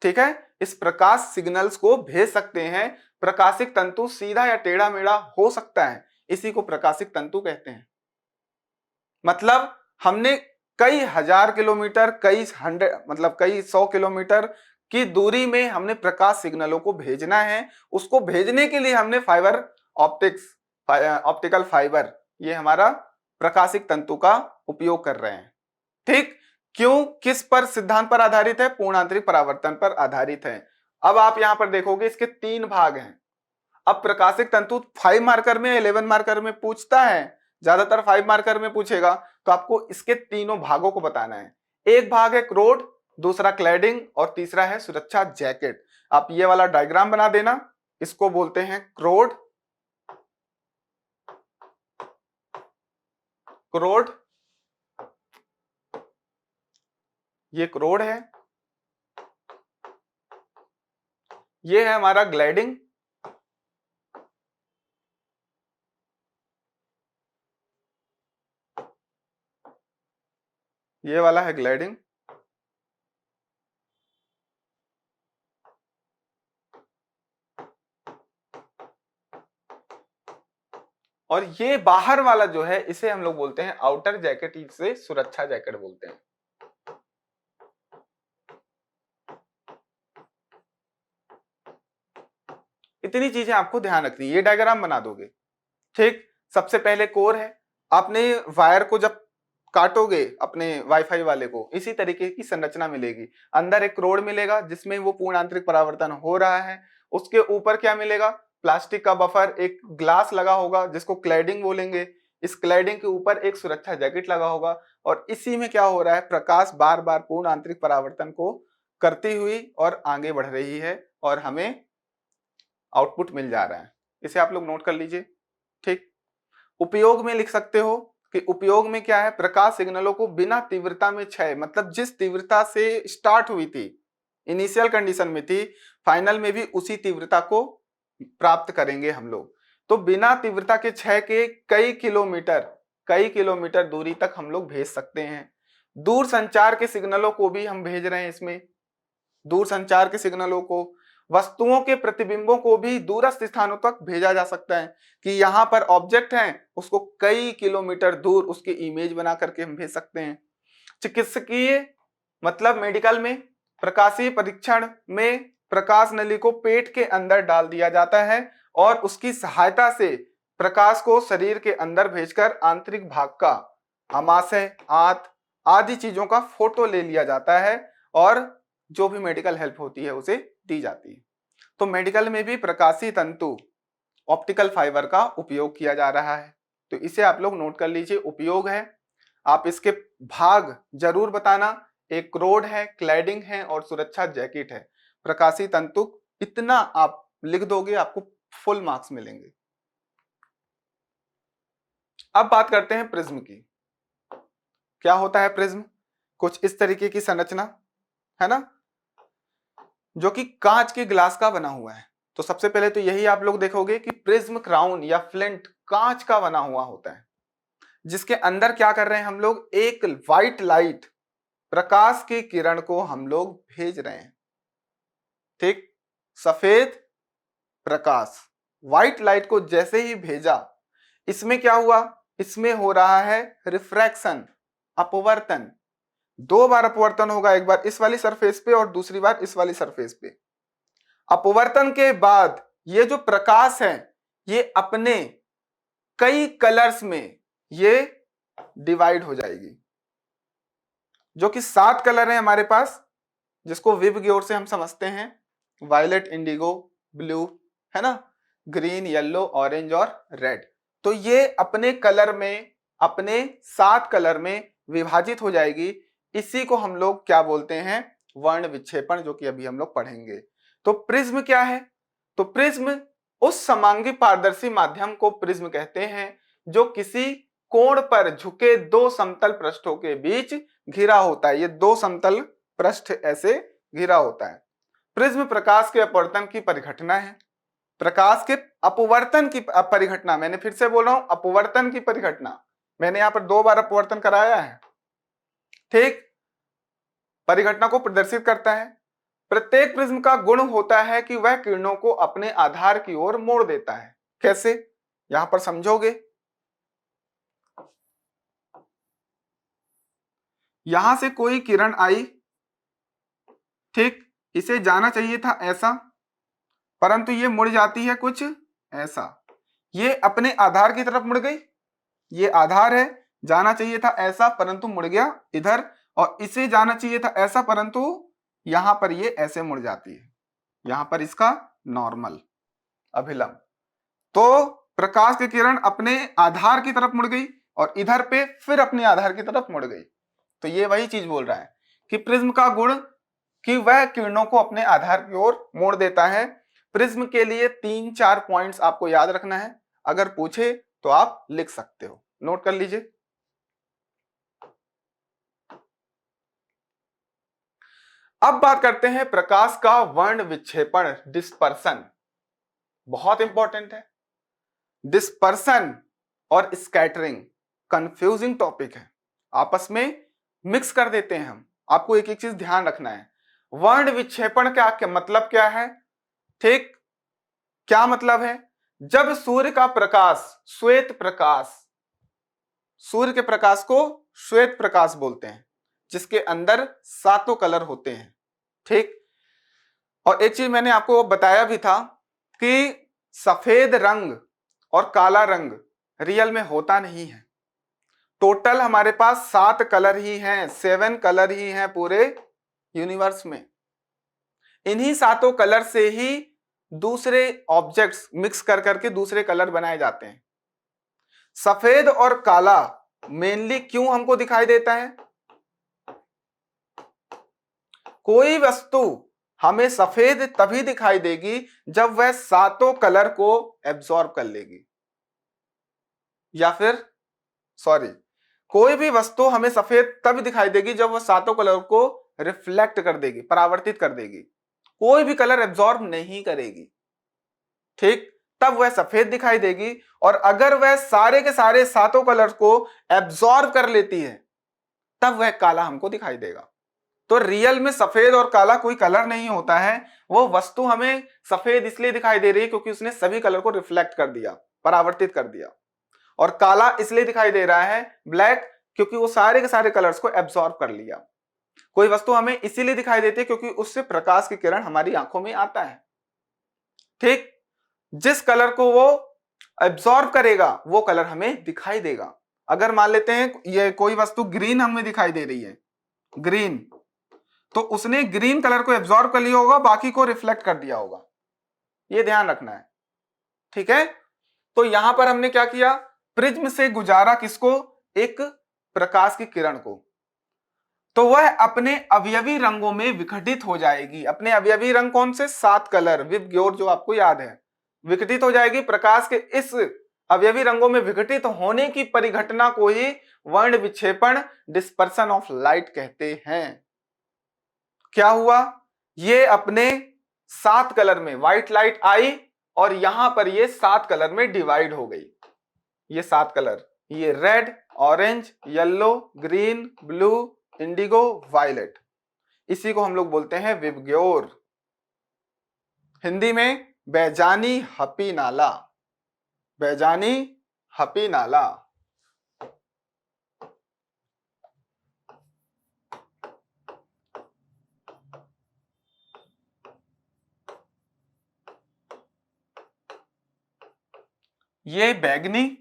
ठीक है, इस प्रकाश सिग्नल्स को भेज सकते हैं। प्रकाशिक तंतु सीधा या टेढ़ा मेढ़ा हो सकता है, इसी को प्रकाशिक तंतु कहते हैं। मतलब हमने कई हजार किलोमीटर, कई हंड्रेड, मतलब कई 100 किलोमीटर की दूरी में हमने प्रकाश सिग्नलों को भेजना है। उसको भेजने के लिए हमने फाइबर ऑप्टिक्स, ऑप्टिकल फाइबर, ये हमारा प्रकाशिक तंतु का उपयोग कर रहे हैं। ठीक, क्यों, किस पर सिद्धांत पर आधारित है, पूर्ण आंतरिक परावर्तन पर आधारित है। अब आप यहां पर देखोगे इसके 3 भाग हैं। अब प्रकाशिक तंतु 5 मार्कर में, 11 मार्कर में पूछता है, ज्यादातर 5 मार्कर में पूछेगा, तो आपको इसके तीनों भागों को बताना है। एक भाग है क्रोड, दूसरा क्लैडिंग और तीसरा है सुरक्षा जैकेट। आप ये वाला डायग्राम बना देना, इसको बोलते हैं क्रोड, क्रोड, ये क्रोड है, ये है हमारा ग्लाइडिंग, ये वाला है ग्लाइडिंग, और ये बाहर वाला जो है इसे हम लोग बोलते हैं आउटर जैकेट, इसे सुरक्षा जैकेट बोलते हैं। इतनी चीजें आपको ध्यान रखनी है, ये डायग्राम बना दोगे। ठीक, सबसे पहले कोर है, आपने वायर को जब काटोगे अपने वाईफाई वाले को, इसी तरीके की संरचना मिलेगी। अंदर एक क्रोड मिलेगा जिसमें वो पूर्ण आंतरिक परावर्तन हो रहा है, उसके ऊपर क्या मिलेगा, प्लास्टिक का बफर, एक ग्लास लगा होगा जिसको क्लैडिंग बोलेंगे, इस क्लैडिंग के ऊपर एक सुरक्षा जैकेट लगा होगा, और इसी में क्या हो रहा है, प्रकाश बार बार पूर्ण आंतरिक परावर्तन को करती हुई और आगे बढ़ रही है और हमें आउटपुट मिल जा रहा है। इसे आप लोग नोट कर लीजिए। ठीक, उपयोग में लिख सकते हो कि उपयोग में क्या है, प्रकाश सिग्नलों को बिना तीव्रता में क्षय, मतलब जिस तीव्रता से स्टार्ट हुई थी, इनिशियल कंडीशन में थी, फाइनल में भी उसी तीव्रता को प्राप्त करेंगे हम लोग। तो बिना तीव्रता के क्षय के कई किलोमीटर दूरी तक हम लोग भेज सकते हैं। दूर संचार के सिग्नलों को भी हम भेज रहे हैं इसमें, दूर संचार के सिग्नलों को, वस्तुओं के प्रतिबिंबों को भी दूरस्थ स्थानों तक भेजा जा सकता है कि यहाँ पर ऑब्जेक्ट है, उसको कई किलोमीटर दूर उसकी इमेज बना करके हम भेज सकते हैं। चिकित्सकीय मतलब मेडिकल में प्रकाशीय परीक्षण में प्रकाश नली को पेट के अंदर डाल दिया जाता है और उसकी सहायता से प्रकाश को शरीर के अंदर भेजकर आंतरिक भाग का, आमाशय, आंत आदि चीजों का फोटो ले लिया जाता है और जो भी मेडिकल हेल्प होती है उसे दी जाती है। तो मेडिकल में भी प्रकाशीय तंतु, ऑप्टिकल फाइबर का उपयोग किया जा रहा है। तो इसे आप लोग नोट कर लीजिए, उपयोग है। आप इसके भाग जरूर बताना, एक रोड है, क्लैडिंग है और सुरक्षा जैकेट है। प्रकाशीय तंतु इतना आप लिख दोगे, आपको फुल मार्क्स मिलेंगे। अब बात करते हैं प्रिज्म की। क्या होता है प्रिज्म? कुछ इस तरीके की संरचना है ना, जो कि कांच के ग्लास का बना हुआ है। तो सबसे पहले तो यही आप लोग देखोगे कि प्रिज्म क्राउन या फ्लिंट कांच का बना हुआ होता है, जिसके अंदर क्या कर रहे हैं हम लोग, एक व्हाइट लाइट, प्रकाश की किरण को हम लोग भेज रहे हैं। ठीक, सफेद प्रकाश, व्हाइट लाइट को जैसे ही भेजा, इसमें क्या हुआ, इसमें हो रहा है रिफ्रैक्शन, अपवर्तन। दो बार अपवर्तन होगा, एक बार इस वाली सरफेस पे और दूसरी बार इस वाली सरफेस पे। अपवर्तन के बाद ये जो प्रकाश है ये अपने कई कलर्स में ये डिवाइड हो जाएगी, जो कि 7 कलर है हमारे पास, जिसको विव की ओर से हम समझते हैं, वायलेट, इंडिगो, ब्लू, है ना, ग्रीन, येलो, ऑरेंज और रेड। तो ये अपने कलर में, अपने 7 कलर में विभाजित हो जाएगी। इसी को हम लोग क्या बोलते हैं, वर्ण विक्षेपण, जो कि अभी हम लोग पढ़ेंगे। तो प्रिज्म क्या है? तो प्रिज्म उस समांगी पारदर्शी माध्यम को प्रिज्म कहते हैं जो किसी कोण पर झुके दो समतल पृष्ठों के बीच घिरा होता है। ये दो समतल पृष्ठ ऐसे घिरा होता है। प्रिज्म प्रकाश के अपवर्तन की परिघटना है। प्रकाश के अपवर्तन की परिघटना, मैंने फिर से बोल रहा हूं, अपवर्तन की परिघटना, मैंने यहां पर 2 बार अपवर्तन कराया है। ठीक, परिघटना को प्रदर्शित करता है। प्रत्येक प्रिज्म का गुण होता है कि वह किरणों को अपने आधार की ओर मोड़ देता है। कैसे, यहां पर समझोगे। यहां से कोई किरण आई, ठीक, इसे जाना चाहिए था ऐसा, परंतु ये मुड़ जाती है कुछ ऐसा। ये अपने आधार की तरफ मुड़ गई, ये आधार है, जाना चाहिए था ऐसा परंतु मुड़ गया इधर, और इसे जाना चाहिए था ऐसा परंतु यहां पर ये ऐसे मुड़ जाती है, यहां पर इसका नॉर्मल, अभिलंब। तो प्रकाश की किरण अपने आधार की तरफ मुड़ गई और इधर पे फिर अपने आधार की तरफ मुड़ गई। तो ये वही चीज बोल रहा है कि प्रिज्म का गुण कि वह किरणों को अपने आधार की ओर मोड़ देता है। प्रिज्म के लिए 3-4 पॉइंट्स आपको याद रखना है, अगर पूछे तो आप लिख सकते हो, नोट कर लीजिए। अब बात करते हैं प्रकाश का वर्ण विक्षेपण, डिस्पर्सन, बहुत इंपॉर्टेंट है। डिस्पर्सन और स्कैटरिंग कंफ्यूजिंग टॉपिक है, आपस में मिक्स कर देते हैं हम। आपको एक एक चीज ध्यान रखना है। वर्ण विक्षेपण क्या मतलब क्या है? ठीक, क्या मतलब है? जब सूर्य का प्रकाश, श्वेत प्रकाश, सूर्य के प्रकाश को श्वेत प्रकाश बोलते हैं, जिसके अंदर 7 कलर होते हैं। ठीक, और एक चीज मैंने आपको बताया भी था कि सफेद रंग और काला रंग रियल में होता नहीं है। टोटल हमारे पास 7 कलर ही हैं, 7 कलर ही हैं पूरे यूनिवर्स में। इन्हीं 7 कलर से ही दूसरे ऑब्जेक्ट्स मिक्स कर करके दूसरे कलर बनाए जाते हैं। सफेद और काला मेनली क्यों हमको दिखाई देता है? कोई वस्तु हमें सफेद तभी दिखाई देगी जब वह सातों कलर को एब्जॉर्ब कर लेगी, या फिर सॉरी, कोई भी वस्तु हमें सफेद तब दिखाई देगी जब वह सातों कलर को रिफ्लेक्ट कर देगी, परावर्तित कर देगी। कोई भी कलर एब्जॉर्ब नहीं करेगी, ठीक, तब वह सफेद दिखाई देगी। और अगर वह सारे के सारे सातों कलर को एब्जॉर्ब कर लेती है तब वह काला हमको दिखाई देगा। तो रियल में सफेद और काला कोई कलर नहीं होता है, वो वस्तु हमें सफेद इसलिए दिखाई दे रही है क्योंकि उसने सभी कलर को रिफ्लेक्ट कर दिया, परावर्तित कर दिया। और काला इसलिए दिखाई दे रहा है, ब्लैक, क्योंकि वो सारे के सारे कलर्स को एब्जॉर्ब कर लिया। कोई वस्तु हमें इसीलिए दिखाई देती है क्योंकि उससे प्रकाश की किरण हमारी आंखों में आता है, ठीक। जिस कलर को वो एब्जॉर्ब करेगा वो कलर हमें दिखाई देगा। अगर मान लेते हैं ये कोई वस्तु ग्रीन हमें दिखाई दे रही है, ग्रीन, तो उसने ग्रीन कलर को एब्जॉर्ब कर लिया होगा, बाकी को रिफ्लेक्ट कर दिया होगा, ये ध्यान रखना है, ठीक है। तो यहां पर हमने क्या किया, प्रिज्म से गुजारा किसको, एक प्रकाश की किरण को, तो वह अपने अवयवी रंगों में विघटित हो जाएगी। अपने अवयवी रंग कौन से, 7 कलर, विबग्योर जो आपको याद है, विघटित हो जाएगी। प्रकाश के इस अवयवी रंगों में विघटित होने की परिघटना को ही वर्ण विक्षेपण, डिस्पर्सन ऑफ लाइट कहते हैं। क्या हुआ, ये अपने 7 कलर में, व्हाइट लाइट आई और यहां पर ये 7 कलर में डिवाइड हो गई। ये 7 कलर, ये red, orange, yellow, green, blue, indigo, violet, इसी को हम लोग बोलते हैं विबग्योर। हिंदी में बैजानी हपी नाला, बैजानी हपी नाला। ये बैगनी,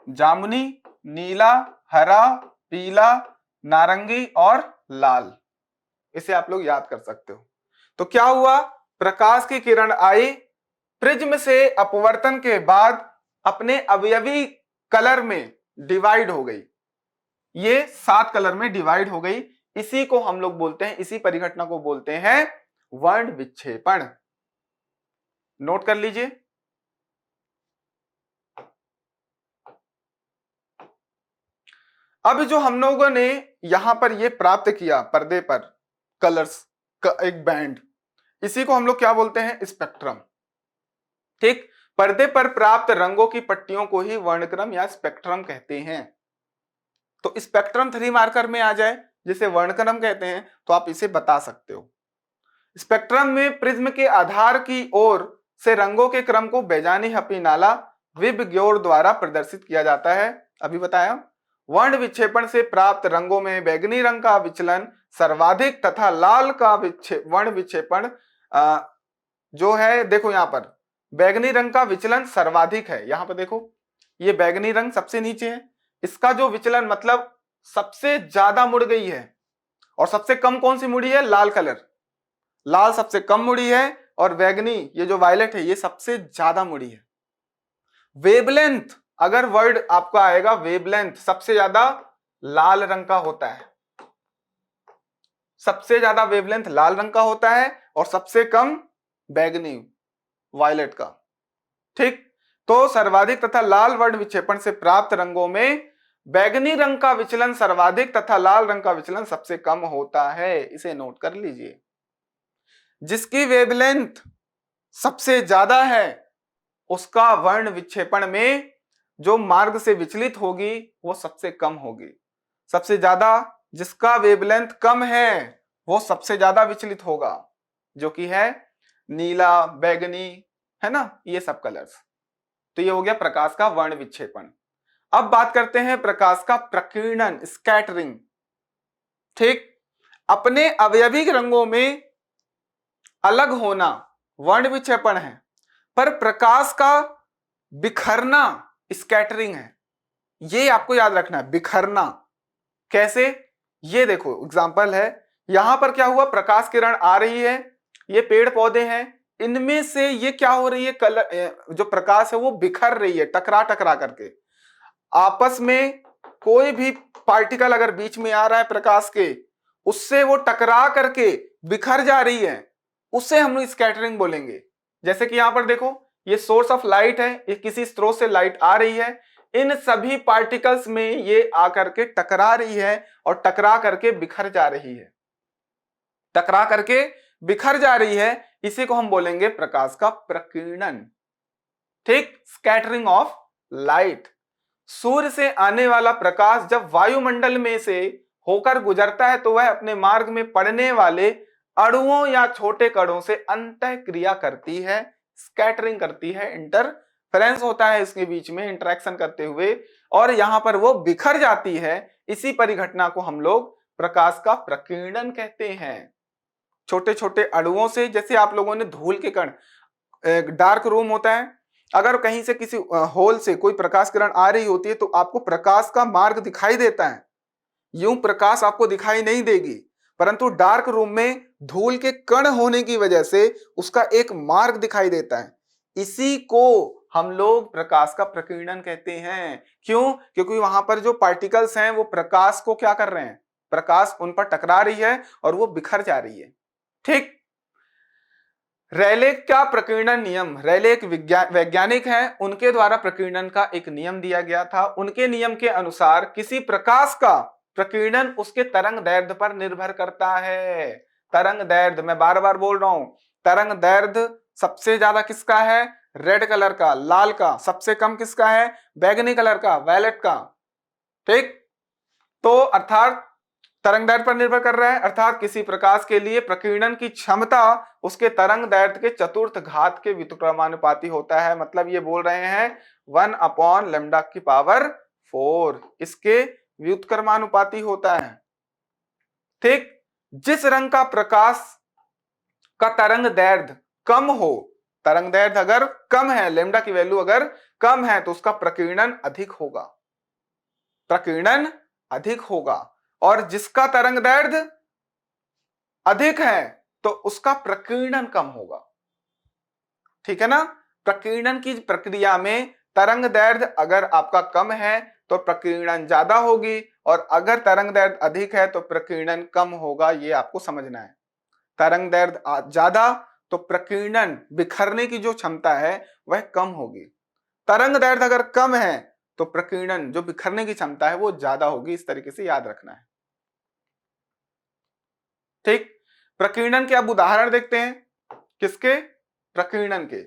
जामुनी, नीला, हरा, पीला, नारंगी और लाल, इसे आप लोग याद कर सकते हो। तो क्या हुआ, प्रकाश की किरण आई, प्रिज्म से अपवर्तन के बाद अपने अवयवी कलर में डिवाइड हो गई, ये 7 कलर में डिवाइड हो गई। इसी को हम लोग बोलते हैं, इसी परिघटना को बोलते हैं वर्ण विक्षेपण। नोट कर लीजिए। अब जो हम लोगों ने यहां पर ये प्राप्त किया पर्दे पर कलर्स का एक बैंड, इसी को हम लोग क्या बोलते हैं, स्पेक्ट्रम, ठीक। पर्दे पर प्राप्त रंगों की पट्टियों को ही वर्णक्रम या स्पेक्ट्रम कहते हैं। तो स्पेक्ट्रम 3 मार्कर में आ जाए जिसे वर्णक्रम कहते हैं तो आप इसे बता सकते हो। स्पेक्ट्रम में प्रिज्म के आधार की ओर से रंगों के क्रम को बैजानी हपी नाला विबग्योर द्वारा प्रदर्शित किया जाता है। अभी बताया, वर्ण विक्षेपण से प्राप्त रंगों में बैगनी रंग का विचलन सर्वाधिक तथा लाल का वर्ण विक्षेपण जो है, देखो यहां पर बैगनी रंग का विचलन सर्वाधिक है। यहां पर देखो ये बैगनी रंग सबसे नीचे है, इसका जो विचलन मतलब सबसे ज्यादा मुड़ गई है, और सबसे कम कौन सी मुड़ी है, लाल कलर, लाल सबसे कम मुड़ी है, और बैगनी ये जो वायलेट है ये सबसे ज्यादा मुड़ी है। वेवलेंथ, अगर वर्ड आपका आएगा वेवलेंथ, सबसे ज्यादा लाल रंग का होता है, सबसे ज्यादा वेवलेंथ लाल रंग का होता है और सबसे कम बैगनी वायलेट का, ठीक। तो सर्वाधिक तथा लाल वर्ण विक्षेपण से प्राप्त रंगों में बैगनी रंग का विचलन सर्वाधिक तथा लाल रंग का विचलन सबसे कम होता है, इसे नोट कर लीजिए। जिसकी वेवलेंथ सबसे ज्यादा है उसका वर्ण विक्षेपण में जो मार्ग से विचलित होगी वो सबसे कम होगी। सबसे ज्यादा जिसका वेवलेंथ कम है वो सबसे ज्यादा विचलित होगा, जो कि है नीला, बैगनी, है ना, ये सब कलर्स। तो ये हो गया प्रकाश का वर्ण विक्षेपण। अब बात करते हैं प्रकाश का प्रकीर्णन, स्कैटरिंग, ठीक। अपने अवयवी रंगों में अलग होना वर्ण विक्षेपण है, पर प्रकाश का बिखरना स्कैटरिंग है। ये आपको याद रखना है, बिखरना कैसे, ये देखो एग्जांपल है, यहां पर क्या हुआ, प्रकाश किरण आ रही है, ये पेड़ पौधे हैं, इनमें से ये क्या हो रही है, कलर जो प्रकाश है वो बिखर रही है टकरा टकरा करके। आपस में कोई भी पार्टिकल अगर बीच में आ रहा है प्रकाश के, उससे वो टकरा करके बिखर जा रही है, उससे हम लोग स्कैटरिंग बोलेंगे। जैसे कि यहां पर देखो, ये सोर्स ऑफ लाइट है, ये किसी स्रोत से लाइट आ रही है, इन सभी पार्टिकल्स में ये आकर के टकरा रही है और टकरा करके बिखर जा रही है, टकरा करके बिखर जा रही है। इसी को हम बोलेंगे प्रकाश का प्रकीर्णन। ठीक, स्कैटरिंग ऑफ लाइट। सूर्य से आने वाला प्रकाश जब वायुमंडल में से होकर गुजरता है तो वह अपने मार्ग में पड़ने वाले अणुओं या छोटे कणों से अंतः क्रिया करती है, स्कैटरिंग करती है, इंटरफेरेंस होता है इसके बीच में इंटरेक्शन करते हुए, और यहां पर वो बिखर जाती है। इसी परिघटना को हम लोग प्रकाश का प्रकीर्णन कहते हैं। छोटे छोटे अणुओं से, जैसे आप लोगों ने धूल के कण, डार्क रूम होता है, अगर कहीं से किसी होल से कोई प्रकाश किरण आ रही होती है तो आपको प्रकाश का मार्ग दिखाई देता है, यूं प्रकाश आपको दिखाई नहीं देगी, परंतु डार्क रूम में धूल के कण होने की वजह से उसका एक मार्ग दिखाई देता है। इसी को हम लोग प्रकाश का प्रकीर्णन कहते हैं। क्यों? क्योंकि वहां पर जो पार्टिकल्स हैं वो प्रकाश को क्या कर रहे हैं, प्रकाश उन पर टकरा रही है और वो बिखर जा रही है। ठीक, रेले का प्रकीर्णन नियम, रेले एक वैज्ञानिक हैं, उनके द्वारा प्रकीर्णन का एक नियम दिया गया था। उनके नियम के अनुसार किसी प्रकाश का प्रकीर्णन उसके तरंग दैर्ध्य पर निर्भर करता है। तरंग दैर्ध्य, मैं बार बार बोल रहा हूं, तरंग दैर्ध्य सबसे ज्यादा किसका है, रेड कलर का, लाल का, सबसे कम किसका है, बैगनी कलर का, वायलेट का। ठीक, तो अर्थात तरंग दैर्ध्य पर निर्भर कर रहा है, अर्थात किसी प्रकाश के लिए प्रकीर्णन की क्षमता उसके तरंग दैर्ध्य के चतुर्थ घात के व्युत्क्रमानुपाती होता है। मतलब ये बोल रहे हैं 1/λ⁴ इसके व्युत्क्रमानुपाती होता है। ठीक, जिस रंग का प्रकाश का तरंग दैर्ध्य कम हो, तरंग दैर्ध्य अगर कम है, लैम्डा की वैल्यू अगर कम है तो उसका प्रकीर्णन अधिक होगा, प्रकीर्णन अधिक होगा। और जिसका तरंग दैर्ध्य अधिक है तो उसका प्रकीर्णन कम होगा। ठीक है ना, प्रकीर्णन की प्रक्रिया में तरंग दैर्ध्य अगर आपका कम है तो प्रकीर्णन ज्यादा होगी, और अगर तरंग दैर्ध्य अधिक है तो प्रकीर्णन कम होगा। ये आपको समझना है। तरंग दैर्ध्य ज्यादा तो प्रकीर्णन, बिखरने की जो क्षमता है वह कम होगी। तरंग दैर्ध्य अगर कम है तो प्रकीर्णन, जो बिखरने की क्षमता है वो ज्यादा होगी। इस तरीके से याद रखना है। ठीक, प्रकीर्णन के अब उदाहरण देखते हैं। किसके? प्रकीर्णन के।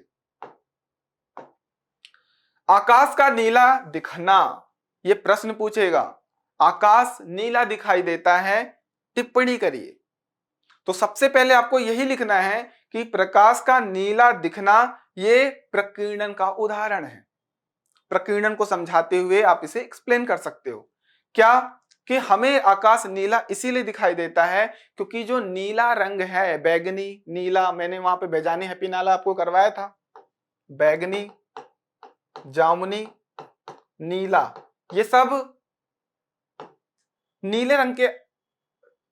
आकाश का नीला दिखना, यह प्रश्न पूछेगा, आकाश नीला दिखाई देता है, टिप्पणी करिए। तो सबसे पहले आपको यही लिखना है कि प्रकाश का नीला दिखना यह प्रकीर्णन का उदाहरण है। प्रकीर्णन को समझाते हुए आप इसे एक्सप्लेन कर सकते हो। क्या? कि हमें आकाश नीला इसीलिए दिखाई देता है क्योंकि जो नीला रंग है, बैगनी, नीला, मैंने वहां पे बेजानी हैप्पी नाला आपको करवाया था, बैगनी, जामुनी, नीला, ये सब नीले रंग के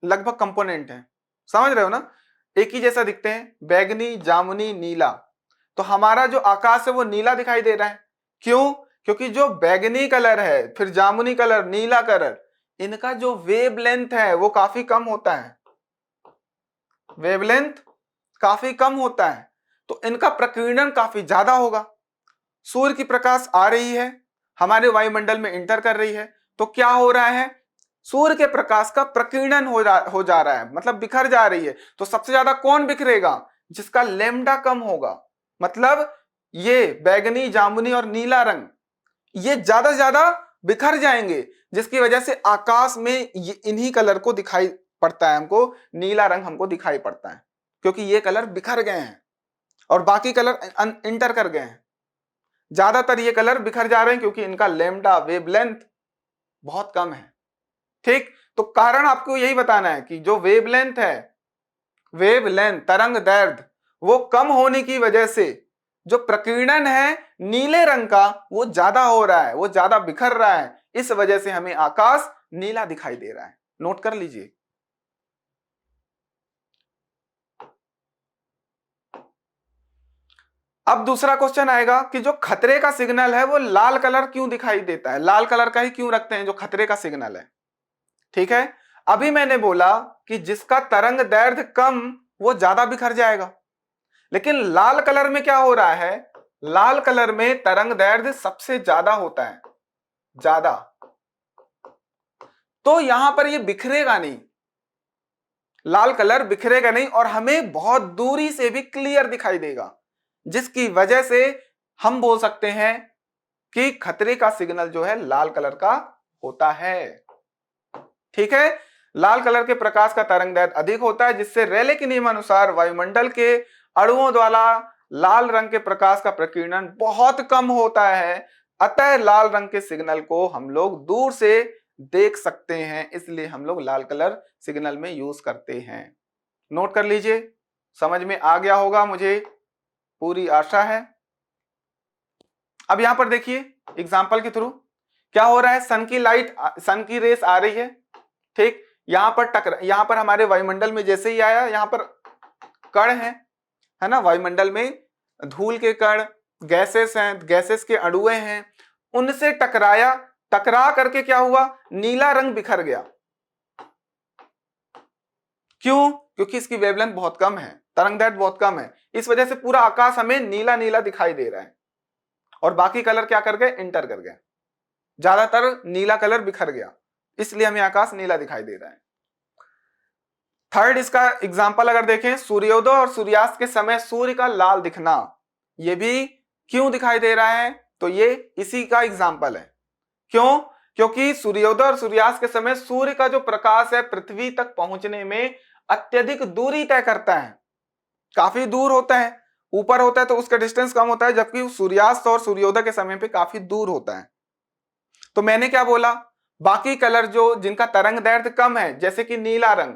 लगभग कंपोनेंट हैं। समझ रहे हो ना, एक ही जैसा दिखते हैं, बैगनी, जामुनी, नीला। तो हमारा जो आकाश है वो नीला दिखाई दे रहा है। क्यों? क्योंकि जो बैगनी कलर है, फिर जामुनी कलर, नीला कलर, इनका जो वेवलेंथ है वो काफी कम होता है, वेवलेंथ काफी कम होता है, तो इनका प्रकीर्णन काफी ज्यादा होगा। सूर्य की प्रकाश आ रही है, हमारे वायुमंडल में इंटर कर रही है, तो क्या हो रहा है, सूर्य के प्रकाश का प्रकीर्णन हो जा रहा है, मतलब बिखर जा रही है। तो सबसे ज्यादा कौन बिखरेगा? जिसका लैम्डा कम होगा। मतलब ये बैगनी, जामुनी और नीला रंग ये ज्यादा से ज्यादा बिखर जाएंगे, जिसकी वजह से आकाश में ये इन्हीं कलर को दिखाई पड़ता है, हमको नीला रंग हमको दिखाई पड़ता है, क्योंकि ये कलर बिखर गए हैं और बाकी कलर इंटर कर गए हैं। ज्यादातर ये कलर बिखर जा रहे हैं क्योंकि इनका लैम्डा, वेवलेंथ बहुत कम है। ठीक, तो कारण आपको यही बताना है कि जो वेवलेंथ है, वेवलेंथ, तरंग दैर्ध्य, वो कम होने की वजह से जो प्रकीर्णन है नीले रंग का वो ज्यादा हो रहा है, वो ज्यादा बिखर रहा है। इस वजह से हमें आकाश नीला दिखाई दे रहा है। नोट कर लीजिए। अब दूसरा क्वेश्चन आएगा कि जो खतरे का सिग्नल है वो लाल कलर क्यों दिखाई देता है, लाल कलर का ही क्यों रखते हैं जो खतरे का सिग्नल है। ठीक है, अभी मैंने बोला कि जिसका तरंग दैर्ध्य कम वो ज्यादा बिखर जाएगा, लेकिन लाल कलर में क्या हो रहा है, लाल कलर में तरंग दैर्ध्य सबसे ज्यादा होता है, ज्यादा, तो यहां पर ये बिखरेगा नहीं, लाल कलर बिखरेगा नहीं और हमें बहुत दूरी से भी क्लियर दिखाई देगा, जिसकी वजह से हम बोल सकते हैं कि खतरे का सिग्नल जो है लाल कलर का होता है। ठीक है, लाल कलर के प्रकाश का तरंगदैर्ध्य अधिक होता है, जिससे रेले के नियमानुसार वायुमंडल के अणुओं द्वारा लाल रंग के प्रकाश का प्रकीर्णन बहुत कम होता है, अतः लाल रंग के सिग्नल को हम लोग दूर से देख सकते हैं, इसलिए हम लोग लाल कलर सिग्नल में यूज करते हैं। नोट कर लीजिए, समझ में आ गया होगा मुझे पूरी आशा है। अब यहां पर देखिए एग्जाम्पल के थ्रू क्या हो रहा है, सन की रेस आ रही है, ठीक, यहां पर हमारे वायुमंडल में जैसे ही आया, यहां पर कण है ना, वायुमंडल में धूल के कण, गैसेस हैं, गैसेस के अणुए हैं, उनसे टकराया, टकरा करके क्या हुआ, नीला रंग बिखर गया। क्यों? क्योंकि इसकी वेवलेंथ बहुत कम है, तरंगदैर्ध्य बहुत कम है, इस वजह से पूरा आकाश हमें नीला नीला दिखाई दे रहा है और बाकी कलर क्या कर गए, इंटर कर गए, ज्यादातर नीला कलर बिखर गया, इसलिए हमें आकाश नीला दिखाई दे रहा है। थर्ड इसका एग्जाम्पल अगर देखें, सूर्योदय और सूर्यास्त के समय सूर्य का लाल दिखना, यह भी क्यों दिखाई दे रहा है, तो ये इसी का एग्जाम्पल है। क्यों? क्योंकि सूर्योदय और सूर्यास्त के समय सूर्य का जो प्रकाश है पृथ्वी तक पहुंचने में अत्यधिक दूरी तय करता है, काफी दूर होता है, ऊपर होता है तो उसका डिस्टेंस कम होता है, जबकि सूर्यास्त और सूर्योदय के समय पे काफी दूर होता है। तो मैंने क्या बोला, बाकी कलर जो जिनका तरंग दैर्ध्य कम है, जैसे कि नीला रंग,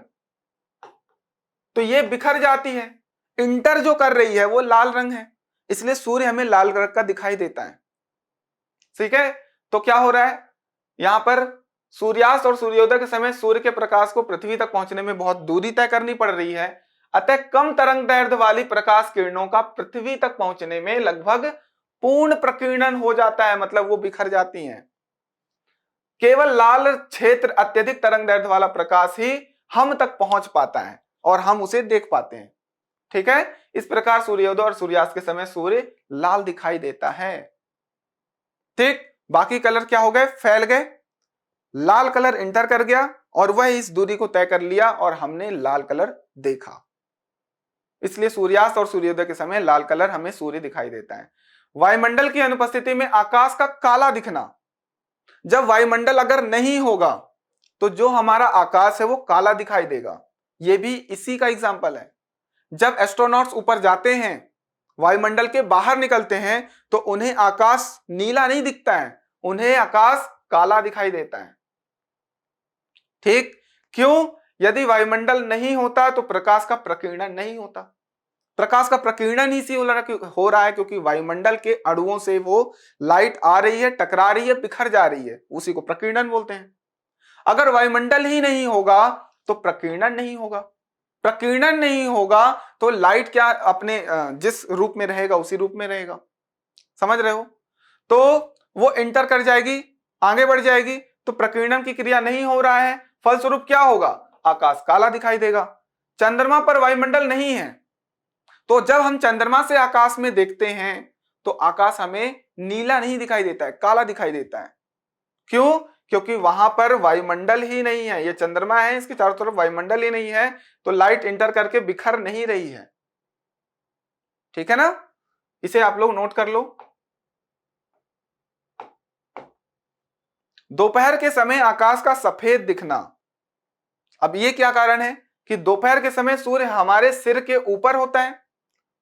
तो ये बिखर जाती है, इंटर जो कर रही है वो लाल रंग है, इसलिए सूर्य हमें लाल रंग का दिखाई देता है। ठीक है, तो क्या हो रहा है, यहां पर सूर्यास्त और सूर्योदय के समय सूर्य के प्रकाश को पृथ्वी तक पहुंचने में बहुत दूरी तय करनी पड़ रही है, अतः कम तरंग दैर्ध्य वाली प्रकाश किरणों का पृथ्वी तक पहुंचने में लगभग पूर्ण प्रकीर्णन हो जाता है, मतलब वो बिखर जाती हैं। केवल लाल क्षेत्र अत्यधिक तरंग दैर्ध्य वाला प्रकाश ही हम तक पहुंच पाता है और हम उसे देख पाते हैं। ठीक है, इस प्रकार सूर्योदय और सूर्यास्त के समय सूर्य लाल दिखाई देता है। ठीक, बाकी कलर क्या हो गए, फैल गए, लाल कलर इंटर कर गया और वह इस दूरी को तय कर लिया और हमने लाल कलर देखा, इसलिए सूर्यास्त और सूर्योदय के समय लाल कलर हमें सूर्य दिखाई देता है। वायुमंडल की अनुपस्थिति में आकाश का काला दिखना, जब वायुमंडल अगर नहीं होगा तो जो हमारा आकाश है वो काला दिखाई देगा, यह भी इसी का एग्जाम्पल है। जब एस्ट्रोनॉट्स ऊपर जाते हैं, वायुमंडल के बाहर निकलते हैं, तो उन्हें आकाश नीला नहीं दिखता है, उन्हें आकाश काला दिखाई देता है। ठीक, क्यों? यदि वायुमंडल नहीं होता तो प्रकाश का प्रकीर्णन नहीं होता, प्रकाश का प्रकीर्णन ही हो रहा है क्योंकि वायुमंडल के अणुओं से वो लाइट आ रही है, टकरा रही है, बिखर जा रही है, उसी को प्रकीर्णन बोलते हैं। अगर वायुमंडल ही नहीं होगा तो प्रकीर्णन नहीं होगा, प्रकीर्णन नहीं होगा तो लाइट क्या अपने जिस रूप में रहेगा उसी रूप में रहेगा, समझ रहे हो, तो वो इंटर कर जाएगी, आगे बढ़ जाएगी, तो प्रकीर्णन की क्रिया नहीं हो रहा है, फलस्वरूप क्या होगा, आकाश काला दिखाई देगा। चंद्रमा पर वायुमंडल नहीं है, तो जब हम चंद्रमा से आकाश में देखते हैं तो आकाश हमें नीला नहीं दिखाई देता है, काला दिखाई देता है। क्यों? क्योंकि वहां पर वायुमंडल ही नहीं है, ये चंद्रमा है, इसके चारों तरफ वायुमंडल ही नहीं है, तो लाइट इंटर करके बिखर नहीं रही है। ठीक है ना, इसे आप लोग नोट कर लो। दोपहर के समय आकाश का सफेद दिखना, अब ये क्या कारण है कि दोपहर के समय सूर्य हमारे सिर के ऊपर होता है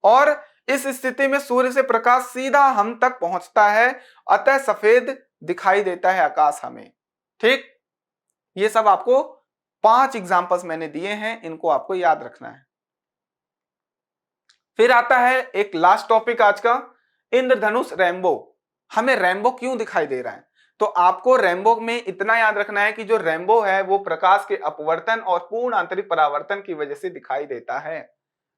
और इस स्थिति में सूर्य से प्रकाश सीधा हम तक पहुंचता है, अतः सफेद दिखाई देता है आकाश हमें। ठीक, ये सब आपको 5 एग्जांपल्स मैंने दिए हैं, इनको आपको याद रखना है। फिर आता है एक लास्ट टॉपिक आज का, इंद्रधनुष रेनबो। हमें रेनबो क्यों दिखाई दे रहा है, तो आपको रेनबो में इतना याद रखना है कि जो रेनबो है वो प्रकाश के अपवर्तन और पूर्ण आंतरिक परावर्तन की वजह से दिखाई देता है।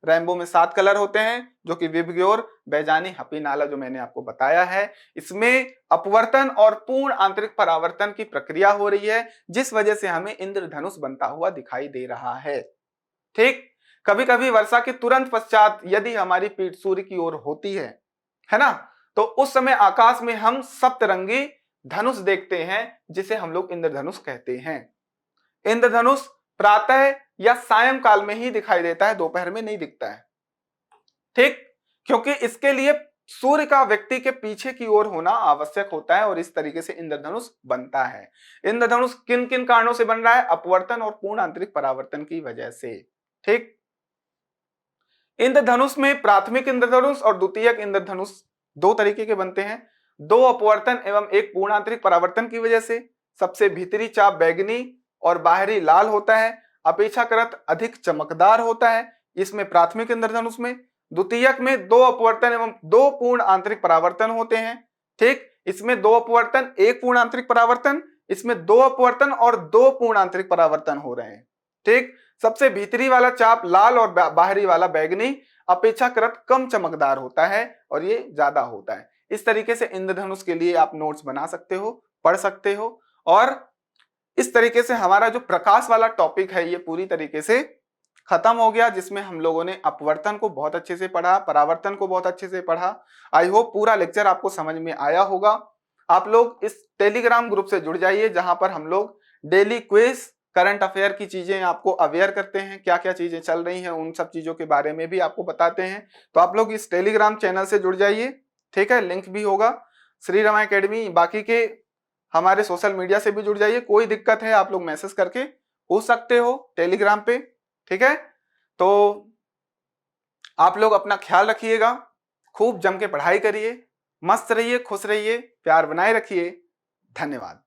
रेनबो में 7 कलर होते हैं, जो कि विबग्योर, बैजानी, हपी, नाला, जो मैंने आपको बताया है। इसमें अपवर्तन और पूर्ण आंतरिक परावर्तन की प्रक्रिया हो रही है, जिस वजह से हमें इंद्रधनुष बनता हुआ दिखाई दे रहा है। ठीक, कभी कभी वर्षा के तुरंत पश्चात यदि हमारी पीठ सूर्य की ओर होती है ना, तो उस समय आकाश में हम सप्तरंगी धनुष देखते हैं, जिसे हम लोग इंद्रधनुष कहते हैं। इंद्रधनुष प्रातः या सायंकाल में ही दिखाई देता है, दोपहर में नहीं दिखता है। ठीक, क्योंकि इसके लिए सूर्य का व्यक्ति के पीछे की ओर होना आवश्यक होता है और इस तरीके से इंद्रधनुष बनता है। इंद्रधनुष किन किन कारणों से बन रहा है? अपवर्तन और पूर्ण आंतरिक परावर्तन की वजह से। ठीक, इंद्रधनुष में प्राथमिक इंद्रधनुष और द्वितीयक इंद्रधनुष दो तरीके के बनते हैं, दो अपवर्तन एवं एक पूर्ण आंतरिक परावर्तन की वजह से। सबसे भीतरी चाप बैंगनी और बाहरी लाल होता है, अपेक्षाकृत अधिक चमकदार होता है इसमें प्राथमिक इंद्रधनुष में। द्वितीयक में दो अपवर्तन एवं दो पूर्ण आंतरिक परावर्तन होते हैं। ठीक, इसमें दो अपवर्तन एक पूर्ण आंतरिक परावर्तन, इसमें दो अपवर्तन और दो पूर्ण आंतरिक परावर्तन हो रहे हैं। ठीक, सबसे भीतरी वाला चाप लाल और बाहरी वाला बैंगनी अपेक्षाकृत कम चमकदार होता है और ये ज्यादा होता है। इस तरीके से इंद्रधनुष के लिए आप नोट्स बना सकते हो, पढ़ सकते हो। और इस तरीके से हमारा जो प्रकाश वाला टॉपिक है ये पूरी तरीके से खत्म हो गया, जिसमें हम लोगों ने अपवर्तन को बहुत अच्छे से पढ़ा, परावर्तन को बहुत अच्छे से पढ़ा। आई होप पूरा लेक्चर आपको समझ में आया होगा। आप लोग इस टेलीग्राम ग्रुप से जुड़ जाइए, जहां पर हम लोग डेली क्विज, करंट अफेयर की चीजें आपको अवेयर करते हैं, क्या क्या चीजें चल रही हैं उन सब चीजों के बारे में भी आपको बताते हैं। तो आप लोग इस टेलीग्राम चैनल से जुड़ जाइए, ठीक है, लिंक भी होगा। श्री रमा एकेडमी बाकी के हमारे सोशल मीडिया से भी जुड़ जाइए, कोई दिक्कत है आप लोग मैसेज करके पूछ सकते हो टेलीग्राम पे, ठीक है। तो आप लोग अपना ख्याल रखिएगा, खूब जम के पढ़ाई करिए, मस्त रहिए, खुश रहिए, प्यार बनाए रखिए। धन्यवाद।